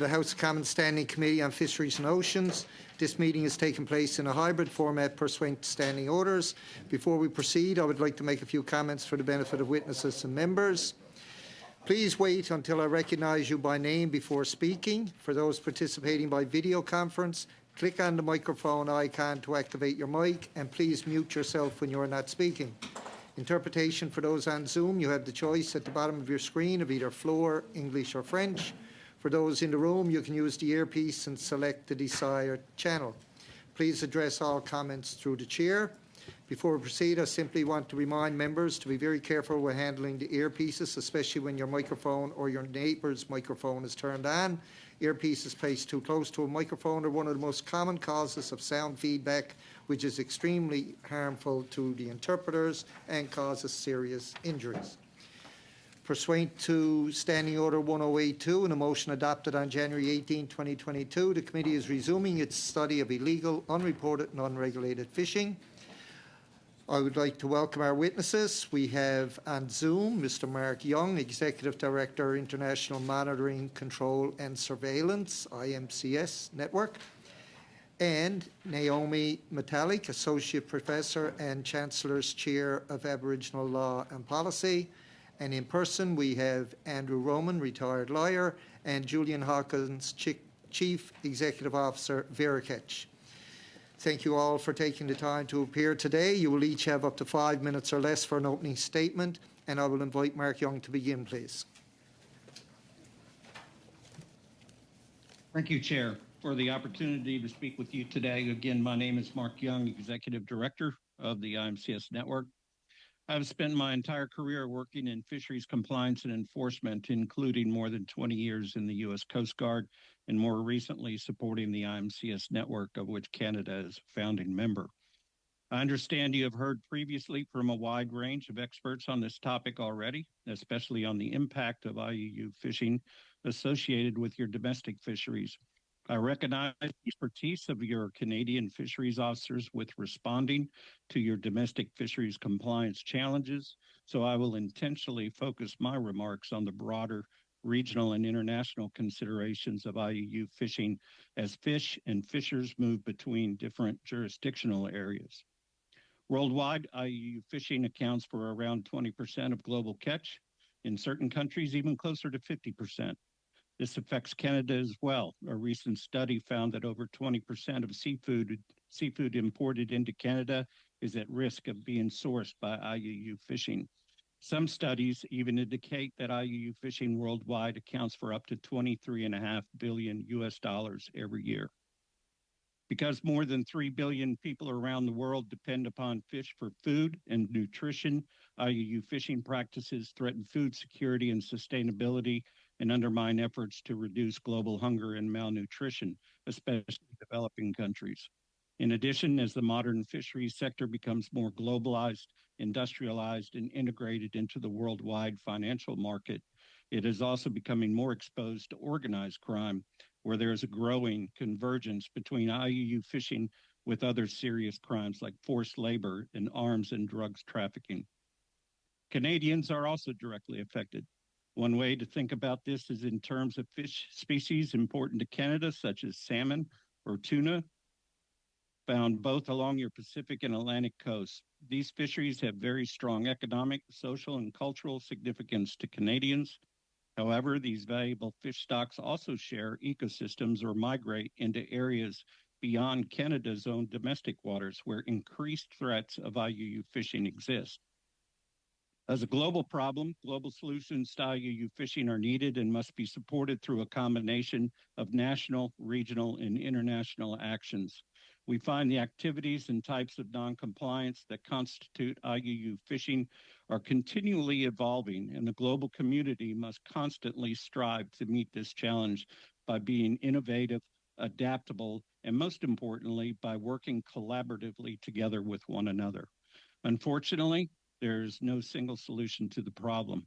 House of Commons Standing Committee on Fisheries and Oceans. This meeting is taking place in a hybrid format pursuant to standing orders. Before we proceed, I would like to make a few comments for the benefit of witnesses and members. Please wait until I recognise you by name before speaking. For those participating by video conference, click on the microphone icon to activate your mic, and please mute yourself when you are not speaking. Interpretation for those on Zoom, you have the choice at the bottom of your screen of either floor, English or French. For those in the room, you can use the earpiece and select the desired channel. Please address all comments through the chair. Before we proceed, I simply want to remind members to be very careful when handling the earpieces, especially when your microphone or your neighbour's microphone is turned on. Earpieces placed too close to a microphone are one of the most common causes of sound feedback, which is extremely harmful to the interpreters and causes serious injuries. Pursuant to Standing Order 1082 and a motion adopted on January 18, 2022, the committee is resuming its study of illegal, unreported and unregulated fishing. I would like to welcome our witnesses. We have on Zoom Mr. Mark Young, Executive Director, International Monitoring, Control and Surveillance, IMCS Network, and Naomi Metallic, Associate Professor and Chancellor's Chair of Aboriginal Law and Policy. And in person, we have Andrew Roman, retired lawyer, and Julian Hawkins, Chief Executive Officer, Veracatch. Thank you all for taking the time to appear today. You will each have up to 5 minutes or less for an opening statement, and I will invite Mark Young to begin, please. Thank you, Chair, for the opportunity to speak with you today. Again, my name is Mark Young, Executive Director of the IMCS Network. I've spent my entire career working in fisheries compliance and enforcement, including more than 20 years in the U.S. Coast Guard and more recently supporting the IMCS network, of which Canada is a founding member. I understand you have heard previously from a wide range of experts on this topic already, especially on the impact of IUU fishing associated with your domestic fisheries. I recognize the expertise of your Canadian fisheries officers with responding to your domestic fisheries compliance challenges, so I will intentionally focus my remarks on the broader regional and international considerations of IUU fishing as fish and fishers move between different jurisdictional areas. Worldwide, IUU fishing accounts for around 20% of global catch, in certain countries even closer to 50%. This affects Canada as well. A recent study found that over 20% of seafood imported into Canada is at risk of being sourced by IUU fishing. Some studies even indicate that IUU fishing worldwide accounts for up to $23.5 billion every year. Because more than 3 billion people around the world depend upon fish for food and nutrition, IUU fishing practices threaten food security and sustainability and undermine efforts to reduce global hunger and malnutrition, especially in developing countries. In addition, as the modern fisheries sector becomes more globalized, industrialized, and integrated into the worldwide financial market, it is also becoming more exposed to organized crime, where there is a growing convergence between IUU fishing with other serious crimes like forced labor and arms and drugs trafficking. Canadians are also directly affected. One way to think about this is in terms of fish species important to Canada, such as salmon or tuna, found both along your Pacific and Atlantic coasts. These fisheries have very strong economic, social, and cultural significance to Canadians. However, these valuable fish stocks also share ecosystems or migrate into areas beyond Canada's own domestic waters where increased threats of IUU fishing exist. As a global problem, global solutions to IUU fishing are needed and must be supported through a combination of national, regional, and international actions. We find the activities and types of noncompliance that constitute IUU fishing are continually evolving, and the global community must constantly strive to meet this challenge by being innovative, adaptable, and most importantly, by working collaboratively together with one another. Unfortunately, there is no single solution to the problem.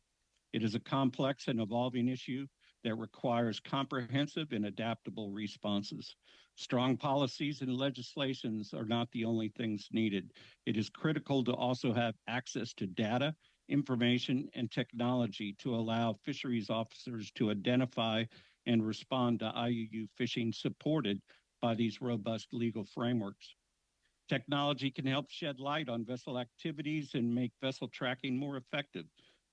It is a complex and evolving issue that requires comprehensive and adaptable responses. Strong policies and legislations are not the only things needed. It is critical to also have access to data, information, and technology to allow fisheries officers to identify and respond to IUU fishing supported by these robust legal frameworks. Technology can help shed light on vessel activities and make vessel tracking more effective.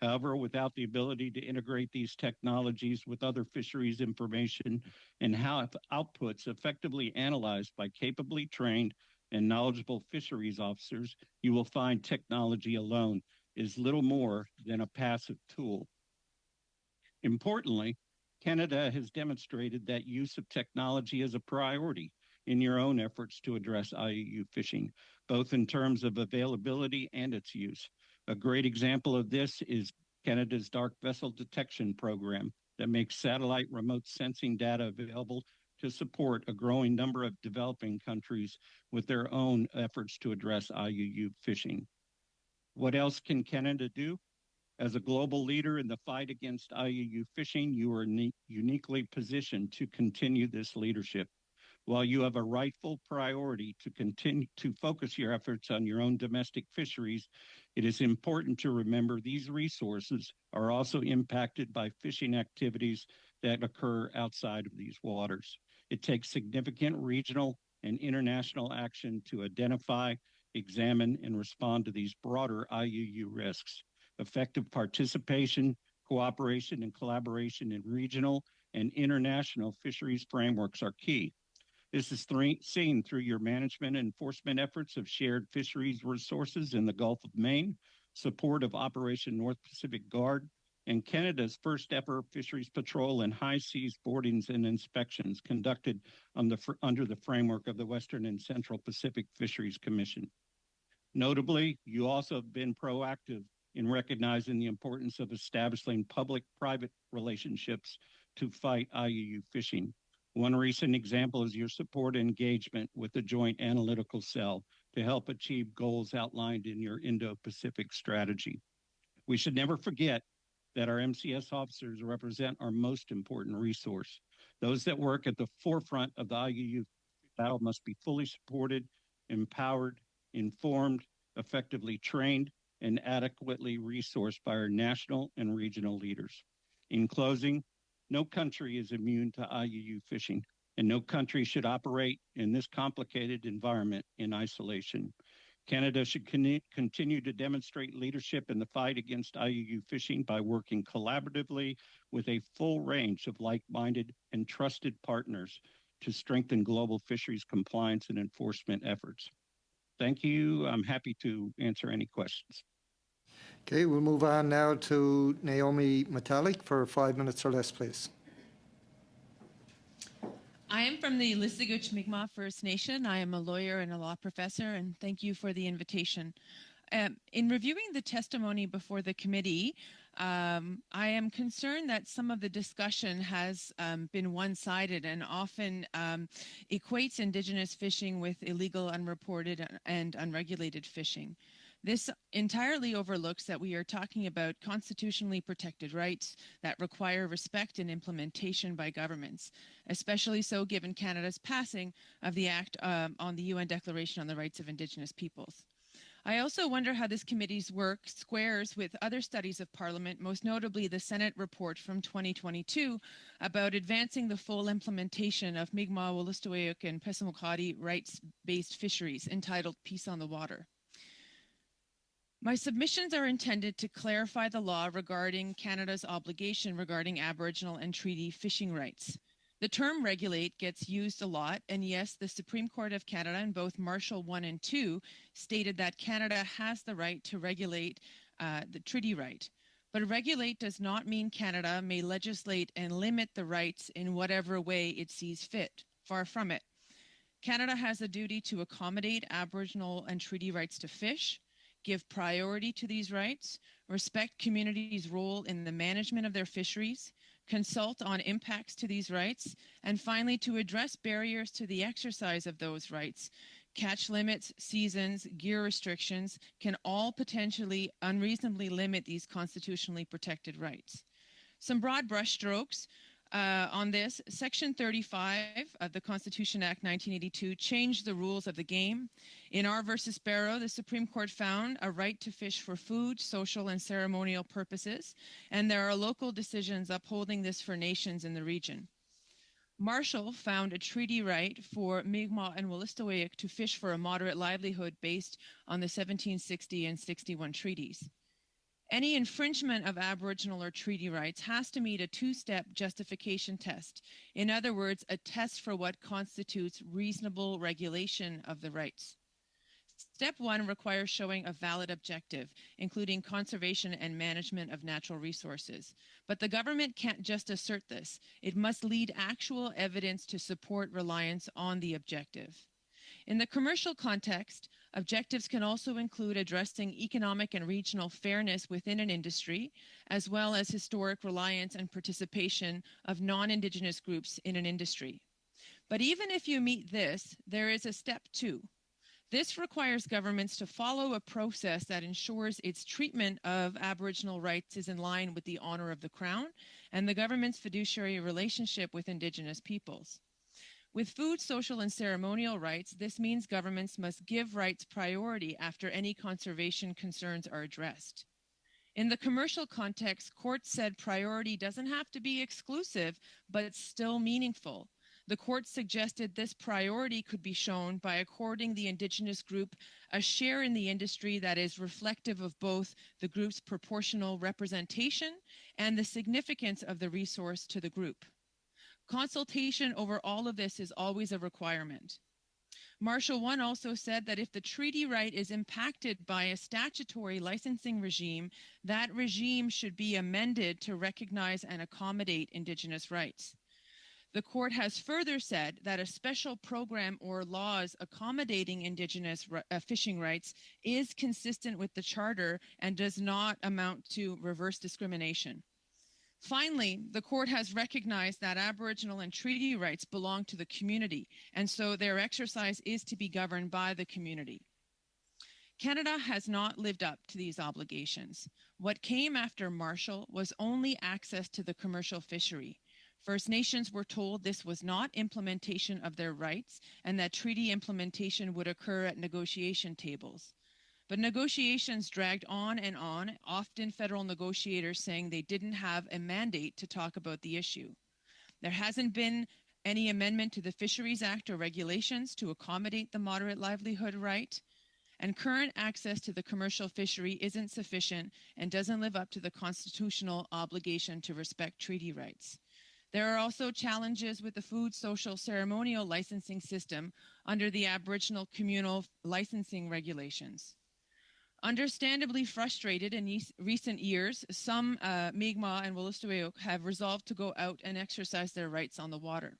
However, without the ability to integrate these technologies with other fisheries information and have outputs effectively analyzed by capably trained and knowledgeable fisheries officers, you will find technology alone is little more than a passive tool. Importantly, Canada has demonstrated that use of technology is a priority in your own efforts to address IUU fishing, both in terms of availability and its use. A great example of this is Canada's dark vessel detection program that makes satellite remote sensing data available to support a growing number of developing countries with their own efforts to address IUU fishing. What else can Canada do? As a global leader in the fight against IUU fishing, you are uniquely positioned to continue this leadership. While you have a rightful priority to continue to focus your efforts on your own domestic fisheries, it is important to remember these resources are also impacted by fishing activities that occur outside of these waters. It takes significant regional and international action to identify, examine, and respond to these broader IUU risks. Effective participation, cooperation, and collaboration in regional and international fisheries frameworks are key. This is seen through your management and enforcement efforts of shared fisheries resources in the Gulf of Maine, support of Operation North Pacific Guard, and Canada's first ever fisheries patrol and high seas boardings and inspections conducted under the framework of the Western and Central Pacific Fisheries Commission. Notably, you also have been proactive in recognizing the importance of establishing public-private relationships to fight IUU fishing. One recent example is your support and engagement with the Joint Analytical Cell to help achieve goals outlined in your Indo-Pacific strategy. We should never forget that our MCS officers represent our most important resource. Those that work at the forefront of the IUU battle must be fully supported, empowered, informed, effectively trained, and adequately resourced by our national and regional leaders. In closing, no country is immune to IUU fishing, and no country should operate in this complicated environment in isolation. Canada should continue to demonstrate leadership in the fight against IUU fishing by working collaboratively with a full range of like-minded and trusted partners to strengthen global fisheries compliance and enforcement efforts. Thank you. I'm happy to answer any questions. Okay, we'll move on now to Naomi Metallic for 5 minutes or less, please. I am from the Lissigooch Mi'kmaq First Nation. I am a lawyer and a law professor, and thank you for the invitation. In reviewing the testimony before the committee, I am concerned that some of the discussion has been one-sided and often equates Indigenous fishing with illegal, unreported, and unregulated fishing. This entirely overlooks that we are talking about constitutionally protected rights that require respect and implementation by governments, especially so given Canada's passing of the Act on the UN Declaration on the Rights of Indigenous Peoples. I also wonder how this committee's work squares with other studies of Parliament, most notably the Senate report from 2022 about advancing the full implementation of Mi'kmaq, Wolastoqiyik, and Passamaquoddy rights-based fisheries, entitled Peace on the Water. My submissions are intended to clarify the law regarding Canada's obligation regarding Aboriginal and treaty fishing rights. The term regulate gets used a lot, and yes, the Supreme Court of Canada in both Marshall 1 and 2 stated that Canada has the right to regulate the treaty right. But regulate does not mean Canada may legislate and limit the rights in whatever way it sees fit. Far from it. Canada has a duty to accommodate Aboriginal and treaty rights to fish, give priority to these rights, respect communities' role in the management of their fisheries, consult on impacts to these rights, and finally to address barriers to the exercise of those rights. Catch limits, seasons, gear restrictions can all potentially unreasonably limit these constitutionally protected rights. Some broad brushstrokes on this. Section 35 of the Constitution Act 1982 changed the rules of the game. In R versus Barrow, the Supreme Court found a right to fish for food, social, and ceremonial purposes, and there are local decisions upholding this for nations in the region. Marshall found a treaty right for Mi'kmaq and Wolastoqiyik to fish for a moderate livelihood based on the 1760 and 61 treaties. Any infringement of Aboriginal or treaty rights has to meet a two-step justification test. In other words, a test for what constitutes reasonable regulation of the rights. Step 1 requires showing a valid objective, including conservation and management of natural resources. But the government can't just assert this. It must lead actual evidence to support reliance on the objective. In the commercial context, objectives can also include addressing economic and regional fairness within an industry, as well as historic reliance and participation of non-Indigenous groups in an industry. But even if you meet this, there is a step 2. This requires governments to follow a process that ensures its treatment of Aboriginal rights is in line with the honor of the Crown and the government's fiduciary relationship with Indigenous peoples. With food, social, and ceremonial rights, this means governments must give rights priority after any conservation concerns are addressed. In the commercial context, courts said priority doesn't have to be exclusive, but it's still meaningful. The court suggested this priority could be shown by according the Indigenous group a share in the industry that is reflective of both the group's proportional representation and the significance of the resource to the group. Consultation over all of this is always a requirement. Marshall 1 also said that if the treaty right is impacted by a statutory licensing regime, that regime should be amended to recognize and accommodate Indigenous rights. The court has further said that a special program or laws accommodating Indigenous fishing rights is consistent with the Charter and does not amount to reverse discrimination. Finally, the court has recognized that Aboriginal and treaty rights belong to the community, and so their exercise is to be governed by the community. Canada has not lived up to these obligations. What came after Marshall was only access to the commercial fishery. First Nations were told this was not implementation of their rights and that treaty implementation would occur at negotiation tables. But negotiations dragged on, often federal negotiators saying they didn't have a mandate to talk about the issue. There hasn't been any amendment to the Fisheries Act or regulations to accommodate the moderate livelihood right, and current access to the commercial fishery isn't sufficient and doesn't live up to the constitutional obligation to respect treaty rights. There are also challenges with the food, social, ceremonial licensing system under the Aboriginal communal licensing regulations. Understandably frustrated in recent years, some Mi'kmaq and Wolastoqiyik have resolved to go out and exercise their rights on the water.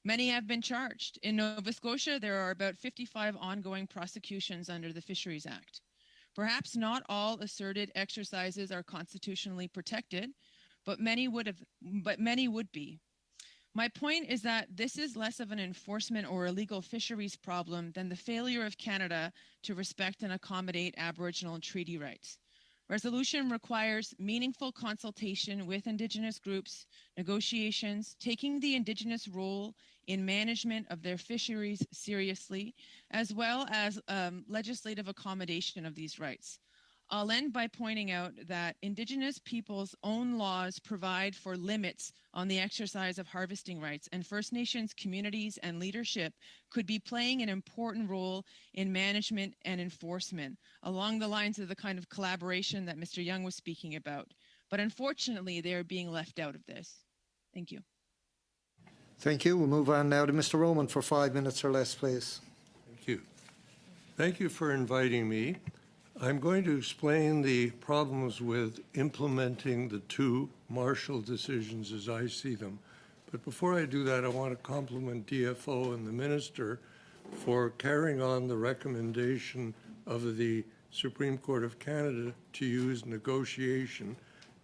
Many have been charged. In Nova Scotia, there are about 55 ongoing prosecutions under the Fisheries Act. Perhaps not all asserted exercises are constitutionally protected, but many would be. My point is that this is less of an enforcement or illegal fisheries problem than the failure of Canada to respect and accommodate Aboriginal and treaty rights. Resolution requires meaningful consultation with Indigenous groups, negotiations, taking the Indigenous role in management of their fisheries seriously, as well as legislative accommodation of these rights. I'll end by pointing out that Indigenous peoples' own laws provide for limits on the exercise of harvesting rights, and First Nations communities and leadership could be playing an important role in management and enforcement, along the lines of the kind of collaboration that Mr. Young was speaking about. But unfortunately, they are being left out of this. Thank you. Thank you. We'll move on now to Mr. Roman for 5 minutes or less, please. Thank you. Thank you for inviting me. I'm going to explain the problems with implementing the two Marshall decisions as I see them. But before I do that, I want to compliment DFO and the Minister for carrying on the recommendation of the Supreme Court of Canada to use negotiation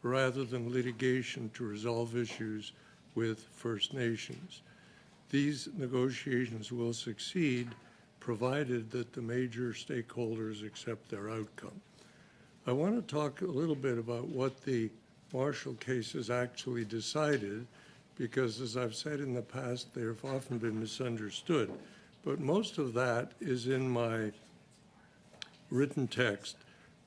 rather than litigation to resolve issues with First Nations. These negotiations will succeed provided that the major stakeholders accept their outcome. I want to talk a little bit about what the Marshall case has actually decided, because as I've said in the past, they have often been misunderstood. But most of that is in my written text.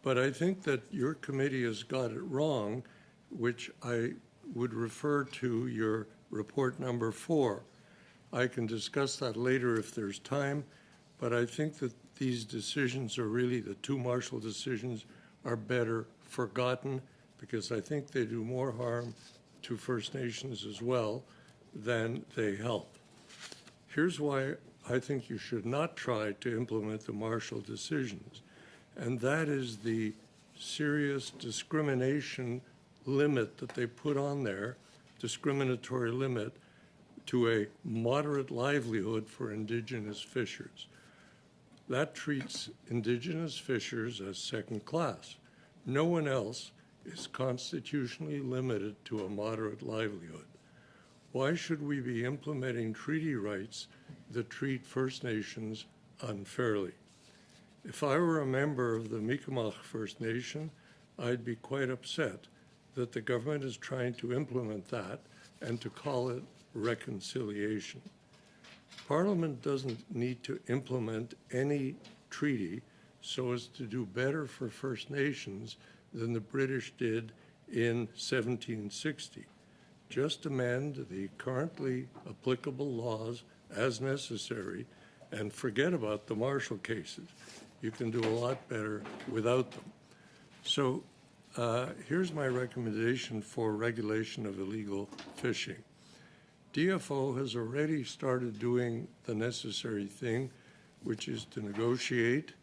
But I think that your committee has got it wrong, which I would refer to your report number 4. I can discuss that later if there's time, but I think that these decisions are really, the 2 Marshall decisions are better forgotten, because I think they do more harm to First Nations as well than they help. Here's why I think you should not try to implement the Marshall decisions, and that is the serious discrimination limit that they put on there, discriminatory limit, to a moderate livelihood for Indigenous fishers. That treats Indigenous fishers as second class. No one else is constitutionally limited to a moderate livelihood. Why should we be implementing treaty rights that treat First Nations unfairly? If I were a member of the Mi'kmaq First Nation, I'd be quite upset that the government is trying to implement that and to call it reconciliation. Parliament doesn't need to implement any treaty so as to do better for First Nations than the British did in 1760. Just amend the currently applicable laws as necessary and forget about the Marshall cases. You can do a lot better without them. So here's my recommendation for regulation of illegal fishing. DFO has already started doing the necessary thing, which is to negotiate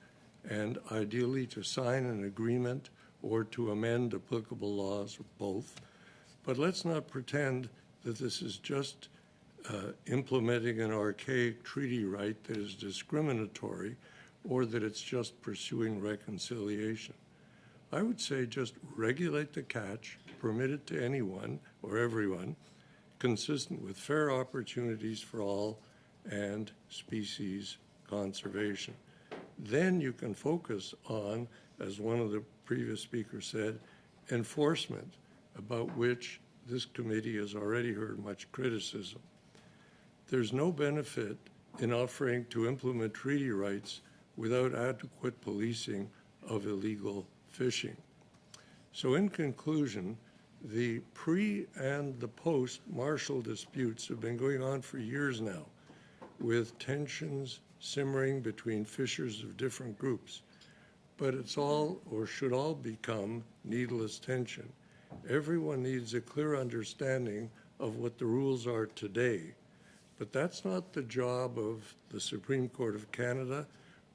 and ideally to sign an agreement or to amend applicable laws, or both. But let's not pretend that this is just implementing an archaic treaty right that is discriminatory, or that it's just pursuing reconciliation. I would say just regulate the catch, permit it to anyone or everyone, consistent with fair opportunities for all and species conservation. Then you can focus on, as one of the previous speakers said, enforcement, about which this committee has already heard much criticism. There's no benefit in offering to implement treaty rights without adequate policing of illegal fishing. So in conclusion, the pre and the post Marshall disputes have been going on for years now, with tensions simmering between fishers of different groups. But it's all, or should all, become needless tension. Everyone needs a clear understanding of what the rules are today. But that's not the job of the Supreme Court of Canada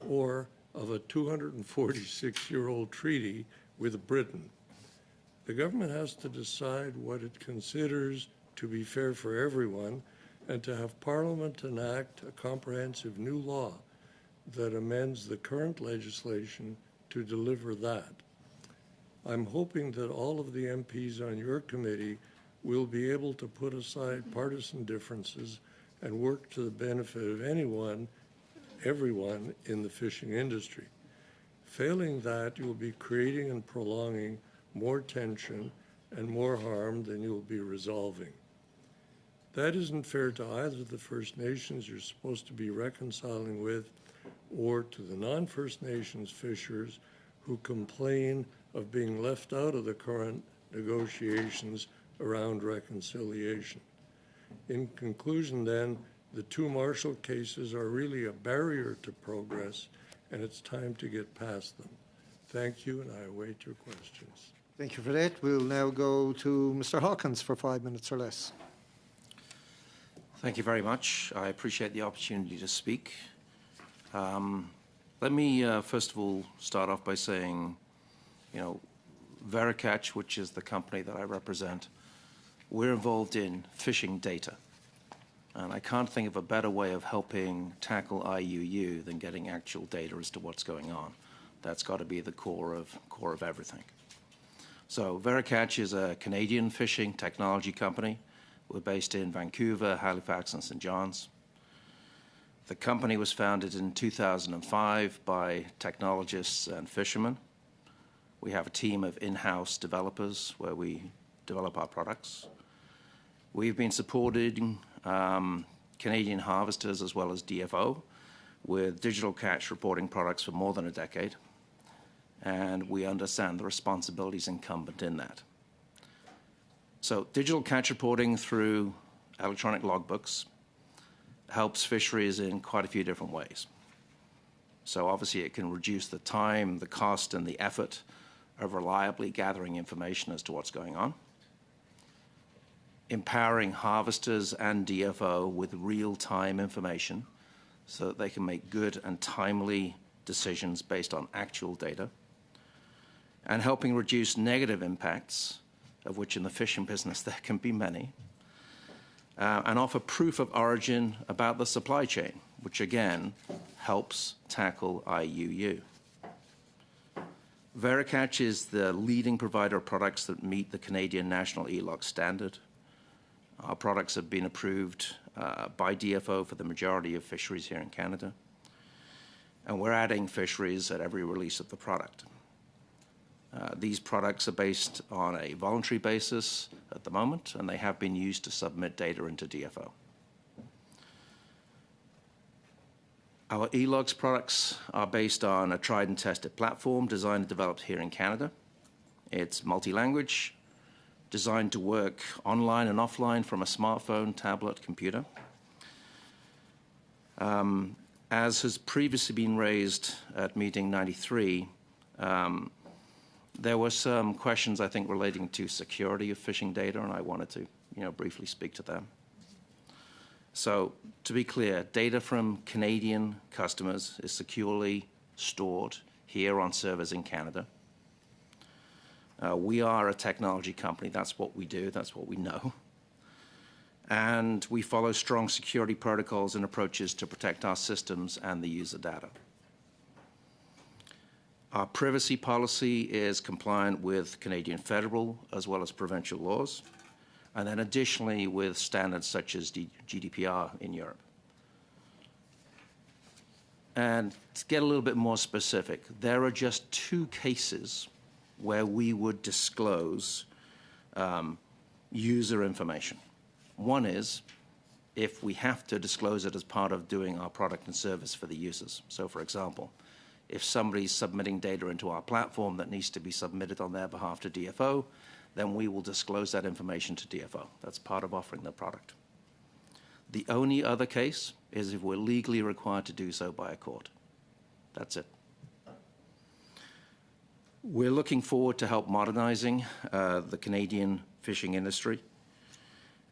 or of a 246-year-old treaty with Britain. The government has to decide what it considers to be fair for everyone, and to have Parliament enact a comprehensive new law that amends the current legislation to deliver that. I'm hoping that all of the MPs on your committee will be able to put aside partisan differences and work to the benefit of everyone in the fishing industry. Failing that, you will be creating and prolonging more tension and more harm than you will be resolving. That isn't fair to either the First Nations you're supposed to be reconciling with, or to the non-First Nations fishers who complain of being left out of the current negotiations around reconciliation. In conclusion, then, the 2 Marshall cases are really a barrier to progress, and it's time to get past them. Thank you, and I await your questions. Thank you for that. We'll now go to Mr. Hawkins for 5 minutes or less. Thank you very much. I appreciate the opportunity to speak. Let me first of all start off by saying, Veracatch, which is the company that I represent, we're involved in fishing data. And I can't think of a better way of helping tackle IUU than getting actual data as to what's going on. That's got to be the core of everything. So Veracatch is a Canadian fishing technology company. We're based in Vancouver, Halifax, and St. John's. The company was founded in 2005 by technologists and fishermen. We have a team of in-house developers where we develop our products. We've been supporting Canadian harvesters as well as DFO with digital catch reporting products for more than a decade, and we understand the responsibilities incumbent in that. So digital catch reporting through electronic logbooks helps fisheries in quite a few different ways. So obviously it can reduce the time, the cost, and the effort of reliably gathering information as to what's going on, empowering harvesters and DFO with real-time information so that they can make good and timely decisions based on actual data, and helping reduce negative impacts, of which in the fishing business there can be many, and offer proof of origin about the supply chain, which again helps tackle IUU. Vericatch is the leading provider of products that meet the Canadian National E-Log standard. Our products have been approved by DFO for the majority of fisheries here in Canada, and we're adding fisheries at every release of the product. These products are based on a voluntary basis at the moment, and they have been used to submit data into DFO. Our E-Logs products are based on a tried and tested platform designed and developed here in Canada. It's multi-language, designed to work online and offline from a smartphone, tablet, computer. As has previously been raised at meeting 93, there were some questions, I think, relating to security of fishing data, and I wanted to, briefly speak to them. So, to be clear, data from Canadian customers is securely stored here on servers in Canada. We are a technology company. That's what we do. That's what we know. And we follow strong security protocols and approaches to protect our systems and the user data. Our privacy policy is compliant with Canadian federal as well as provincial laws, and then additionally with standards such as GDPR in Europe. And to get a little bit more specific, there are just 2 cases where we would disclose user information. One is if we have to disclose it as part of doing our product and service for the users. So, for example, if somebody's submitting data into our platform that needs to be submitted on their behalf to DFO, then we will disclose that information to DFO. That's part of offering the product. The only other case is if we're legally required to do so by a court. That's it. We're looking forward to help modernizing the Canadian fishing industry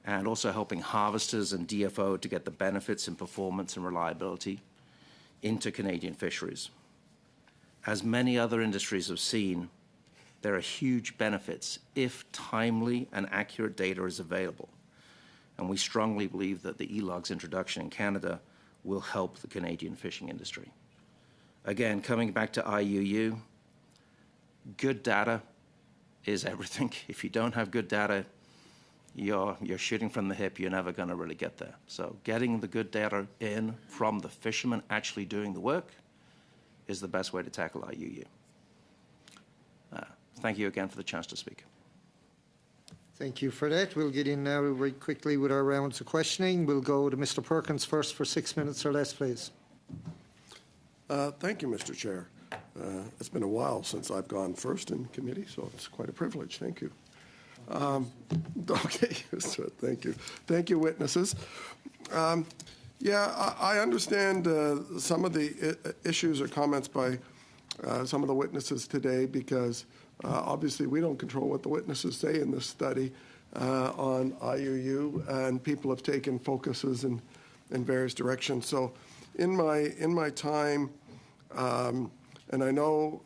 and also helping harvesters and DFO to get the benefits in performance and reliability into Canadian fisheries. As many other industries have seen, there are huge benefits if timely and accurate data is available. And we strongly believe that the E-Logs introduction in Canada will help the Canadian fishing industry. Again, coming back to IUU, good data is everything. If you don't have good data, you're shooting from the hip. You're never going to really get there. So getting the good data in from the fishermen actually doing the work is the best way to tackle IUU. Thank you again for the chance to speak. Thank you for that. We'll get in now very quickly with our rounds of questioning. We'll go to Mr. Perkins first for 6 minutes or less, please. Thank you, Mr. Chair. It's been a while since I've gone first in committee, so it's quite a privilege. Thank you. Okay, thank you. Thank you, witnesses. I understand some of the issues or comments by some of the witnesses today because obviously we don't control what the witnesses say in this study on IUU, and people have taken focuses in various directions. So in my time, and I know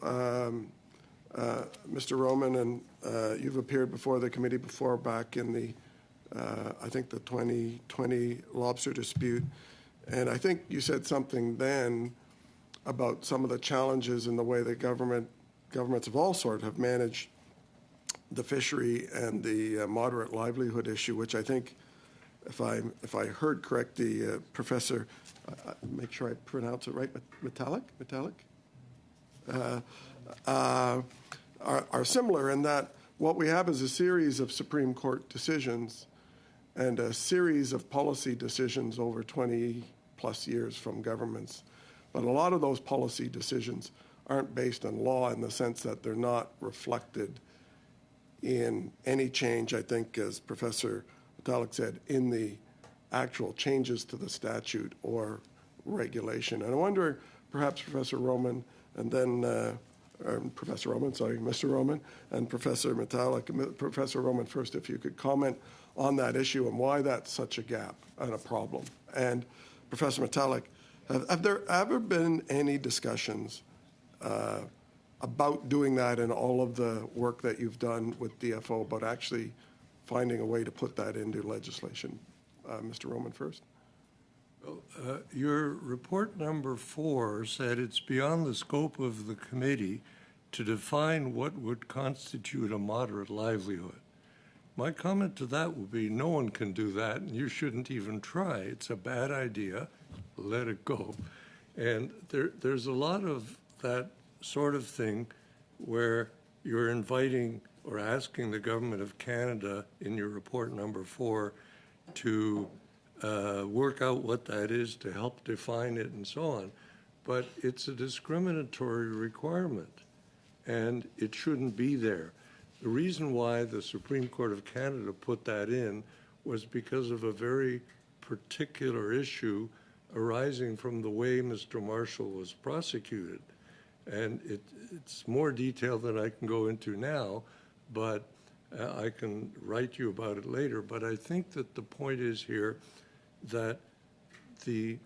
Mr. Roman and you've appeared before the committee before back in the I think the 2020 lobster dispute, and I think you said something then about some of the challenges in the way that governments of all sorts have managed the fishery and the moderate livelihood issue, which I think, if I heard correctly, Professor, make sure I pronounce it right, Metallic, are similar in that what we have is a series of Supreme Court decisions and a series of policy decisions over 20-plus years from governments. But a lot of those policy decisions aren't based on law in the sense that they're not reflected in any change, I think, as Professor Metallic said, in the actual changes to the statute or regulation. And I wonder, perhaps Professor Roman, and then Professor Roman, sorry, Mr. Roman, and Professor Metallic. Professor Roman first, if you could comment on that issue and why that's such a gap and a problem. And Professor Metallic, have there ever been any discussions about doing that in all of the work that you've done with DFO, about actually finding a way to put that into legislation? Mr. Roman first. Well, your report number 4 said it's beyond the scope of the committee to define what would constitute a moderate livelihood. My comment to that would be no one can do that, and you shouldn't even try. It's a bad idea. Let it go. And there's a lot of that sort of thing where you're inviting or asking the government of Canada in your report number 4 to work out what that is, to help define it and so on. But it's a discriminatory requirement, and it shouldn't be there. The reason why the Supreme Court of Canada put that in was because of a very particular issue arising from the way Mr. Marshall was prosecuted. And it's more detail than I can go into now, but I can write you about it later. But I think that the point is here that the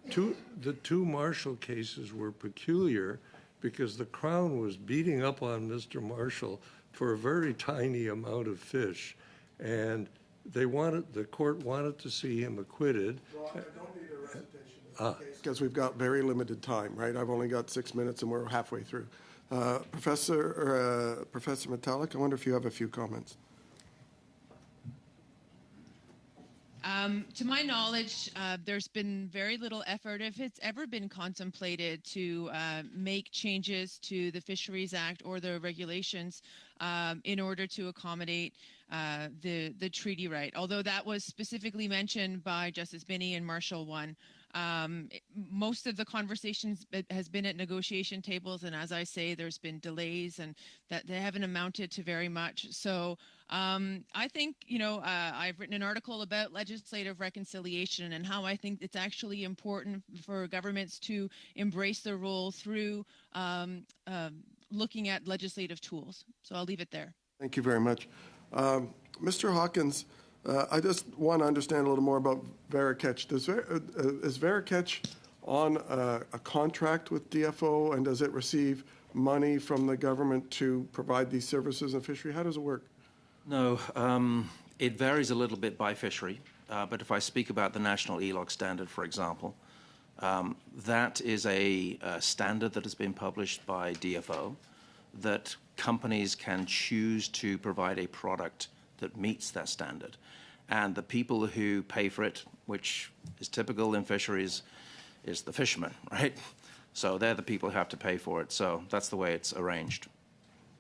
two Marshall cases were peculiar because the Crown was beating up on Mr. Marshall for a very tiny amount of fish, and the court wanted to see him acquitted. Well, I don't need a recitation of the case because we've got very limited time, right? I've only got 6 minutes and we're halfway through. Professor Metallic, I wonder if you have a few comments. To my knowledge, there's been very little effort, if it's ever been contemplated, to make changes to the Fisheries Act or the regulations in order to accommodate the treaty right. Although that was specifically mentioned by Justice Binney in Marshall 1. Most of the conversations has been at negotiation tables, and as I say, there's been delays, and that they haven't amounted to very much. So I think, I've written an article about legislative reconciliation and how I think it's actually important for governments to embrace their role through looking at legislative tools. So I'll leave it there. Thank you very much. Mr. Hawkins, I just want to understand a little more about Veracatch. Is Veracatch on a contract with DFO, and does it receive money from the government to provide these services in fishery? How does it work? No, it varies a little bit by fishery, but if I speak about the national ELOC standard, for example, that is a standard that has been published by DFO that companies can choose to provide a product that meets that standard. And the people who pay for it, which is typical in fisheries, is the fishermen, right? So they're the people who have to pay for it. So that's the way it's arranged.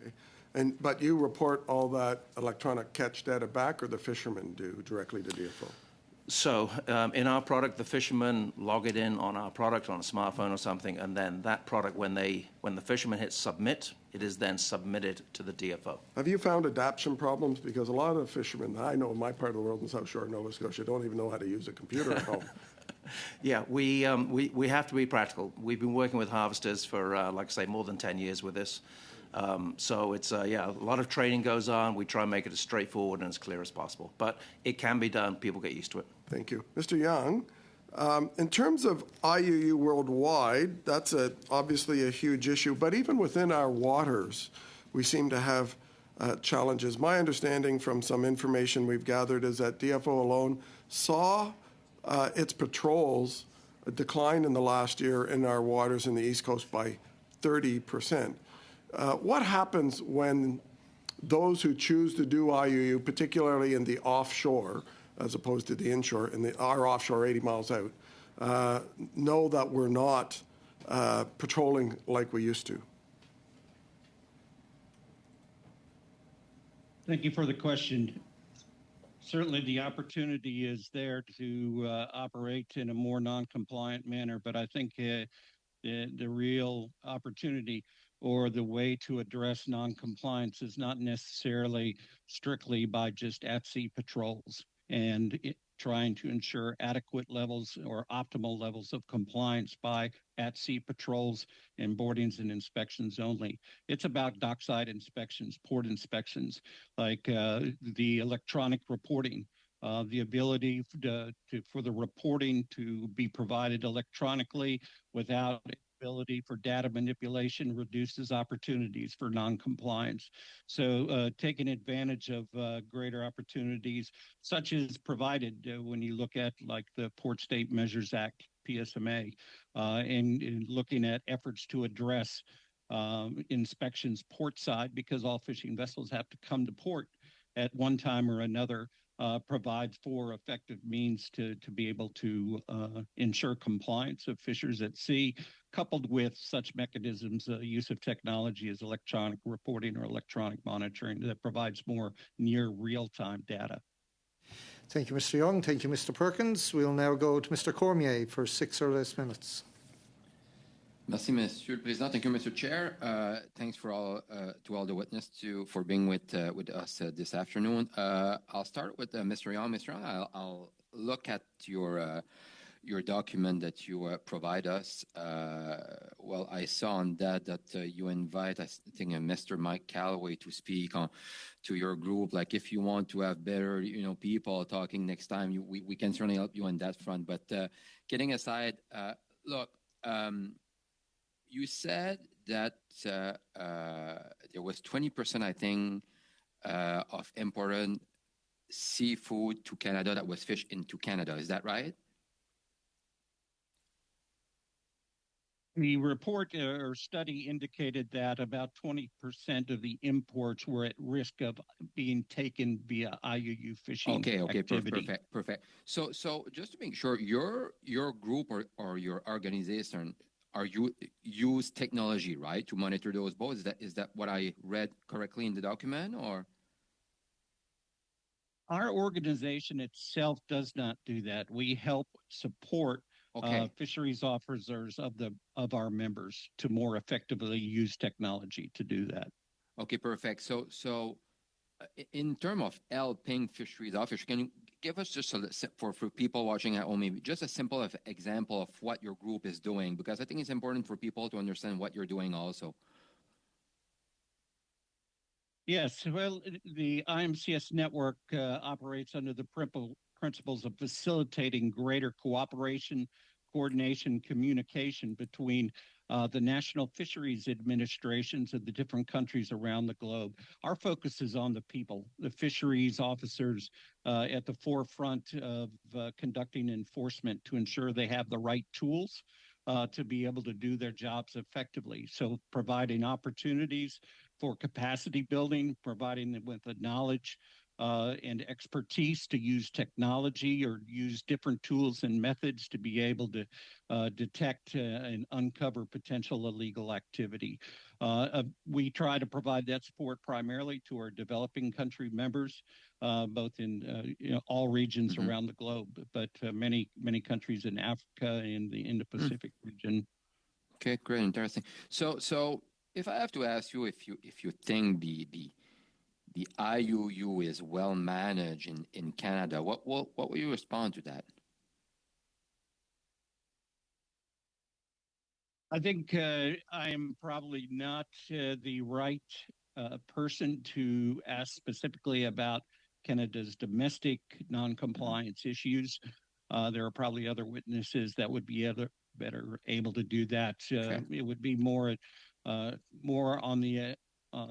Okay. But you report all that electronic catch data back, or the fishermen do directly to DFO? So in our product, the fishermen log it in on our product on a smartphone or something, and then that product, when the fisherman hits submit, it is then submitted to the DFO. Have you found adaptation problems? Because a lot of fishermen that I know in my part of the world in South Shore, Nova Scotia, don't even know how to use a computer at home. Yeah, we have to be practical. We've been working with harvesters for, like I say, more than 10 years with this. So it's, a lot of training goes on. We try and make it as straightforward and as clear as possible. But it can be done. People get used to it. Thank you. Mr. Young, in terms of IUU worldwide, that's obviously a huge issue. But even within our waters, we seem to have challenges. My understanding from some information we've gathered is that DFO alone saw its patrols decline in the last year in our waters in the East Coast by 30%. What happens when those who choose to do IUU, particularly in the offshore, as opposed to the inshore, in our offshore 80 miles out, know that we're not patrolling like we used to? Thank you for the question. Certainly the opportunity is there to operate in a more non-compliant manner, but I think the real opportunity or the way to address non-compliance is not necessarily strictly by just at-sea patrols. and trying to ensure adequate levels or optimal levels of compliance by at-sea patrols and boardings and inspections only. It's about dockside inspections, port inspections, like the electronic reporting, the ability for the reporting to be provided electronically without ability for data manipulation reduces opportunities for non-compliance. So taking advantage of greater opportunities, such as provided when you look at like the Port State Measures Act, PSMA, and looking at efforts to address inspections port side, because all fishing vessels have to come to port at one time or another, provides for effective means to be able to ensure compliance of fishers at sea, coupled with such mechanisms, use of technology as electronic reporting or electronic monitoring that provides more near real-time data. Thank you, Mr. Young. Thank you, Mr. Perkins. We'll now go to Mr. Cormier for 6 or less minutes. Merci, Monsieur le Président. Thank you, Mr. Chair. Thanks for to all the witnesses for being with us this afternoon. I'll start with Mr. Young. Mr. Young, I'll look at your document that you provide us. Well, I saw on that you invite, I think, Mr. Mike Calloway to speak to your group. Like, if you want to have better, people talking next time, we can certainly help you on that front. But kidding aside, look. You said that there was 20%, I think, of imported seafood to Canada that was fished into Canada. Is that right? The report or study indicated that about 20% of the imports were at risk of being taken via IUU fishing activity. Perfect. So just to make sure, your group or your organization, you use technology, right, to monitor those boats? Is that what I read correctly in the document, or? Our organization itself does not do that. We help support fisheries officers of our members to more effectively use technology to do that. Okay, perfect. So in terms of helping fisheries officers, can you give us just for people watching at home, maybe just a simple example of what your group is doing? Because I think it's important for people to understand what you're doing also. Yes, well, the IMCS network operates under the principles of facilitating greater cooperation, coordination, communication between the national fisheries administrations of the different countries around the globe. Our focus is on the people, the fisheries officers at the forefront of conducting enforcement to ensure they have the right tools to be able to do their jobs effectively. So providing opportunities for capacity building, providing them with the knowledge and expertise to use technology or use different tools and methods to be able to detect and uncover potential illegal activity. We try to provide that support primarily to our developing country members, both in all regions around the globe, but many countries in Africa and the Indo-Pacific region. Okay, great, interesting. So if I have to ask you if you think the IUU is well managed in Canada, what will you respond to that? I think I am probably not the right person to ask specifically about Canada's domestic non-compliance issues. There are probably other witnesses that would be better able to do that. It would be more on the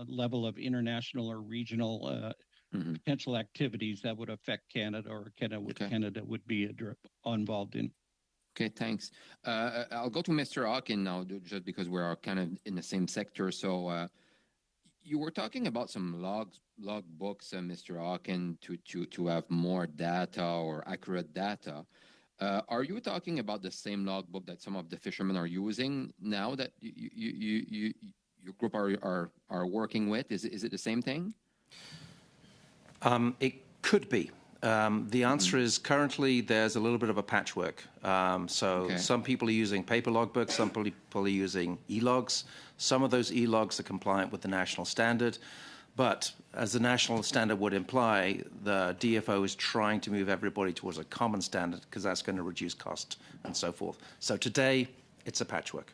level of international or regional potential activities that would affect Canada or Canada would be involved in. Okay, thanks. I'll go to Mr. Hawken now, just because we're kind of in the same sector. So you were talking about some log books, Mr. Hawken, to have more data or accurate data. Are you talking about the same logbook that some of the fishermen are using now that your group are working with? Is it the same thing? It could be. The answer is currently there's a little bit of a patchwork. Some people are using paper logbooks, some people are using e-logs. Some of those e-logs are compliant with the national standard, But as the national standard would imply, the DFO is trying to move everybody towards a common standard because that's going to reduce cost and so forth. So today, it's a patchwork.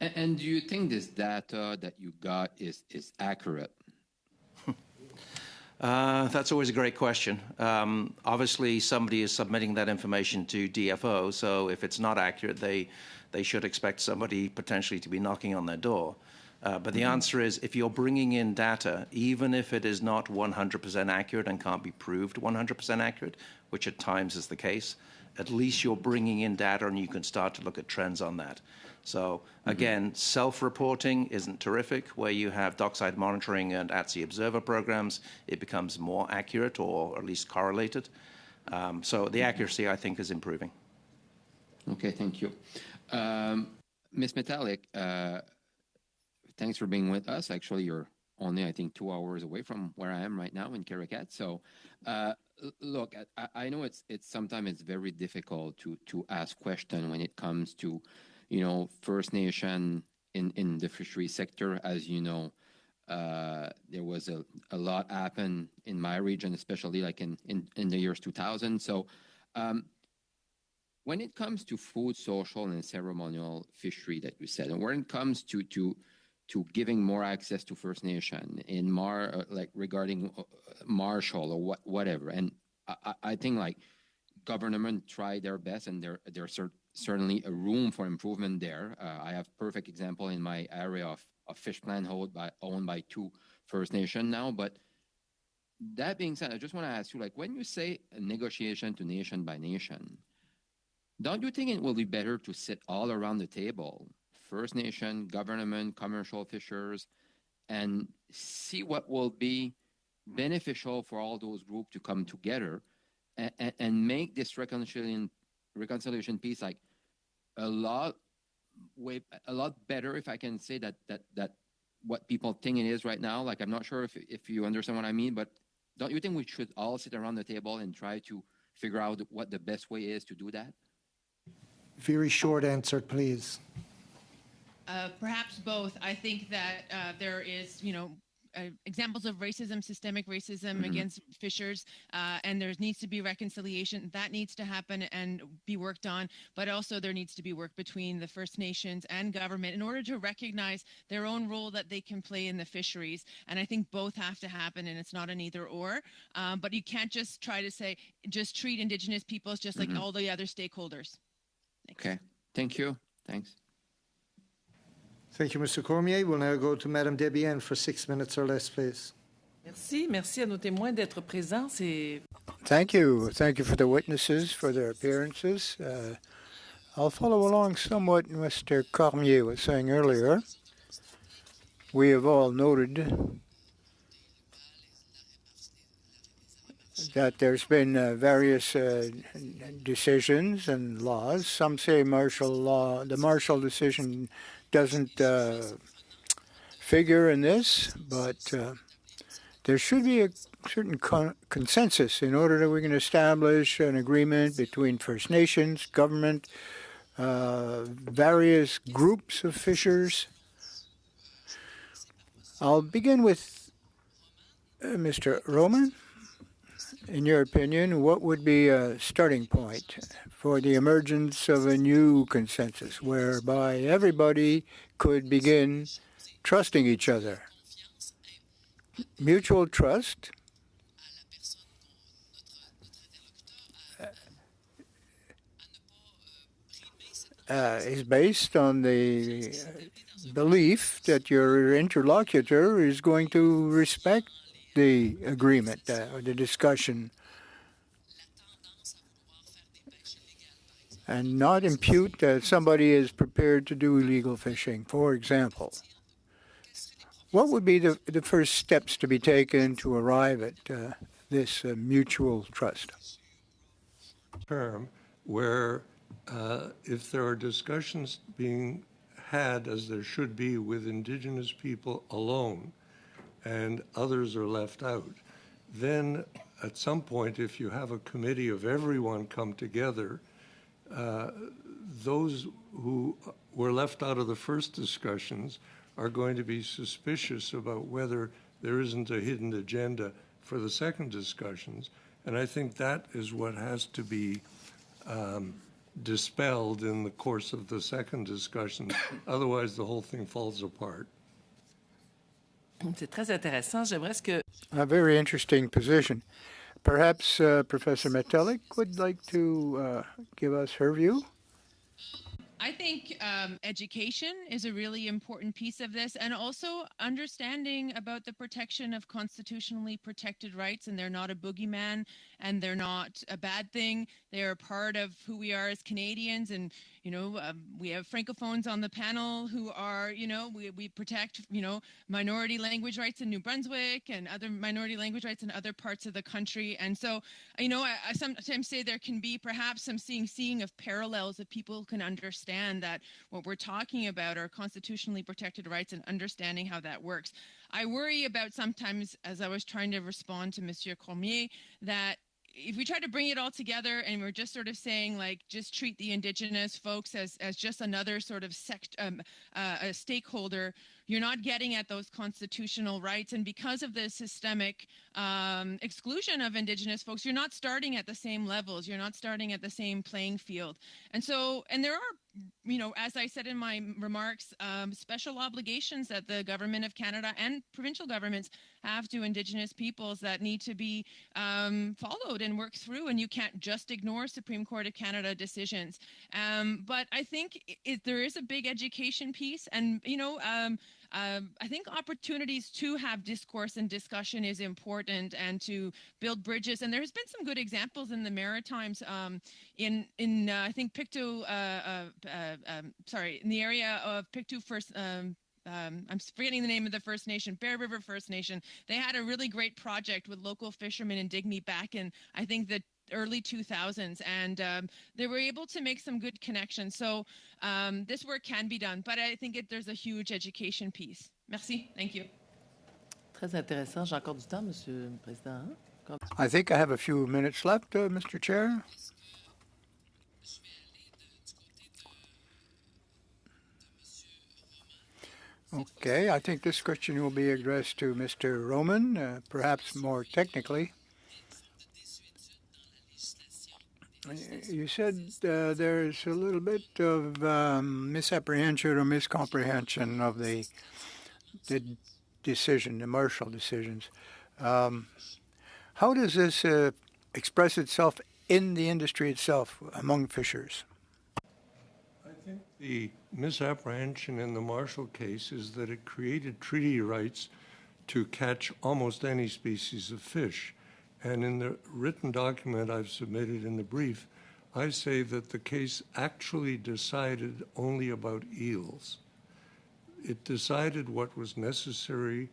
And do you think this data that you got is accurate? That's always a great question. Obviously, somebody is submitting that information to DFO, so if it's not accurate, they should expect somebody potentially to be knocking on their door. But the answer is, if you're bringing in data, even if it is not 100% accurate and can't be proved 100% accurate, which at times is the case, at least you're bringing in data and you can start to look at trends on that. So again, self-reporting isn't terrific. Where you have dockside monitoring and at-sea observer programs, it becomes more accurate or at least correlated. So the accuracy, I think, is improving. Okay, thank you. Ms. Metallic, thanks for being with us. Actually, you're only, I think, 2 hours away from where I am right now in Caracat. So look, I know it's sometimes it's very difficult to ask questions when it comes to First Nation in the fishery sector. As you know, there was a lot happen in my region, especially like in the years 2000. So when it comes to food, social, and ceremonial fishery that you said, and when it comes to giving more access to First Nation in like regarding Marshall or whatever, and I think like government try their best, and there's certainly a room for improvement there. I have perfect example in my area of fish plant owned by 2 First Nation now. But that being said, I just want to ask you, like, when you say a negotiation to nation by nation, don't you think it will be better to sit all around the table, First Nation, government, commercial fishers, and see what will be beneficial for all those groups to come together and make this reconciliation piece like a lot better, if I can say that what people think it is right now. Like, I'm not sure if you understand what I mean, but don't you think we should all sit around the table and try to figure out what the best way is to do that? Very short answer, please. Perhaps both. I think that there is, examples of racism, systemic racism against fishers, and there needs to be reconciliation. That needs to happen and be worked on. But also there needs to be work between the First Nations and government in order to recognize their own role that they can play in the fisheries. And I think both have to happen, and it's not an either or. But you can't just try to say, just treat Indigenous peoples just like all the other stakeholders. Thanks. Okay. Thank you. Thanks. Thank you, Mr. Cormier. We'll now go to Madame Debienne for 6 minutes or less, please. Merci à nos témoins d'être présents. Thank you for the witnesses for their appearances. I'll follow along somewhat what Mr. Cormier was saying earlier. We have all noted that there's been various decisions and laws. Some say martial law. The Marshall decision doesn't figure in this, but there should be a certain consensus in order that we can establish an agreement between First Nations, government, various groups of fishers. I'll begin with Mr. Roman. In your opinion, what would be a starting point for the emergence of a new consensus whereby everybody could begin trusting each other? Mutual trust is based on the belief that your interlocutor is going to respect the agreement or the discussion and not impute that somebody is prepared to do illegal fishing, for example. What would be the first steps to be taken to arrive at this mutual trust? Term where if there are discussions being had, as there should be, with Indigenous people alone, and others are left out, then at some point, if you have a committee of everyone come together, those who were left out of the first discussions are going to be suspicious about whether there isn't a hidden agenda for the second discussions. And I think that is what has to be dispelled in the course of the second discussion. Otherwise, the whole thing falls apart. C'est très intéressant. J'aimerais que A very interesting position. Perhaps Professor Metellic would like to give us her view. I think education is a really important piece of this, and also understanding about the protection of constitutionally protected rights, and they're not a boogeyman, and they're not a bad thing. They're a part of who we are as Canadians, and we have Francophones on the panel who are, we protect, minority language rights in New Brunswick and other minority language rights in other parts of the country. And so, I sometimes say there can be perhaps some seeing of parallels that people can understand that what we're talking about are constitutionally protected rights and understanding how that works. I worry about sometimes, as I was trying to respond to Monsieur Cormier, that if we try to bring it all together and we're just sort of saying, like, just treat the Indigenous folks as just another sort of a stakeholder, you're not getting at those constitutional rights. And because of the systemic exclusion of Indigenous folks, you're not starting at the same levels. You're not starting at the same playing field. And there are, as I said in my remarks, special obligations that the Government of Canada and provincial governments have to Indigenous peoples that need to be followed and worked through, and you can't just ignore Supreme Court of Canada decisions. But I think there is a big education piece, and I think opportunities to have discourse and discussion is important, and to build bridges. And there's been some good examples in the Maritimes, in I think Pictou, in the area of Pictou First. I'm forgetting the name of the First Nation, Bear River First Nation. They had a really great project with local fishermen in Digby back in, I think, the early 2000s, and they were able to make some good connections. So this work can be done, but I think there's a huge education piece. Merci. Thank you. très intéressant. J'ai encore du temps, Monsieur le Président. I think I have a few minutes left, Mr. Chair. Okay, I think this question will be addressed to Mr. Roman, perhaps more technically. You said there's a little bit of misapprehension or miscomprehension of the decision, the Marshall decisions. How does this express itself in the industry itself among fishers? I think the misapprehension in the Marshall case is that it created treaty rights to catch almost any species of fish. And in the written document I've submitted in the brief, I say that the case actually decided only about eels. It decided what was necessary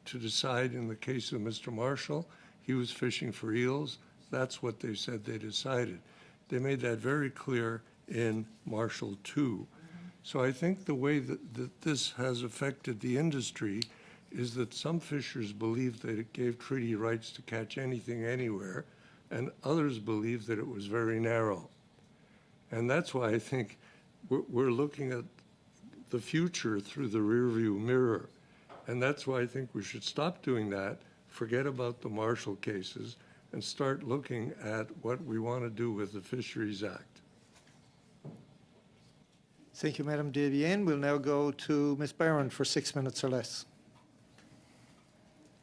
to decide in the case of Mr. Marshall. He was fishing for eels. That's what they said they decided. They made that very clear in Marshall 2. So I think the way that this has affected the industry is that some fishers believe that it gave treaty rights to catch anything anywhere, and others believe that it was very narrow. And that's why I think we're looking at the future through the rearview mirror. And that's why I think we should stop doing that, forget about the Marshall cases, and start looking at what we want to do with the Fisheries Act. Thank you, Madam Debienne. We'll now go to Ms. Barron for 6 minutes or less.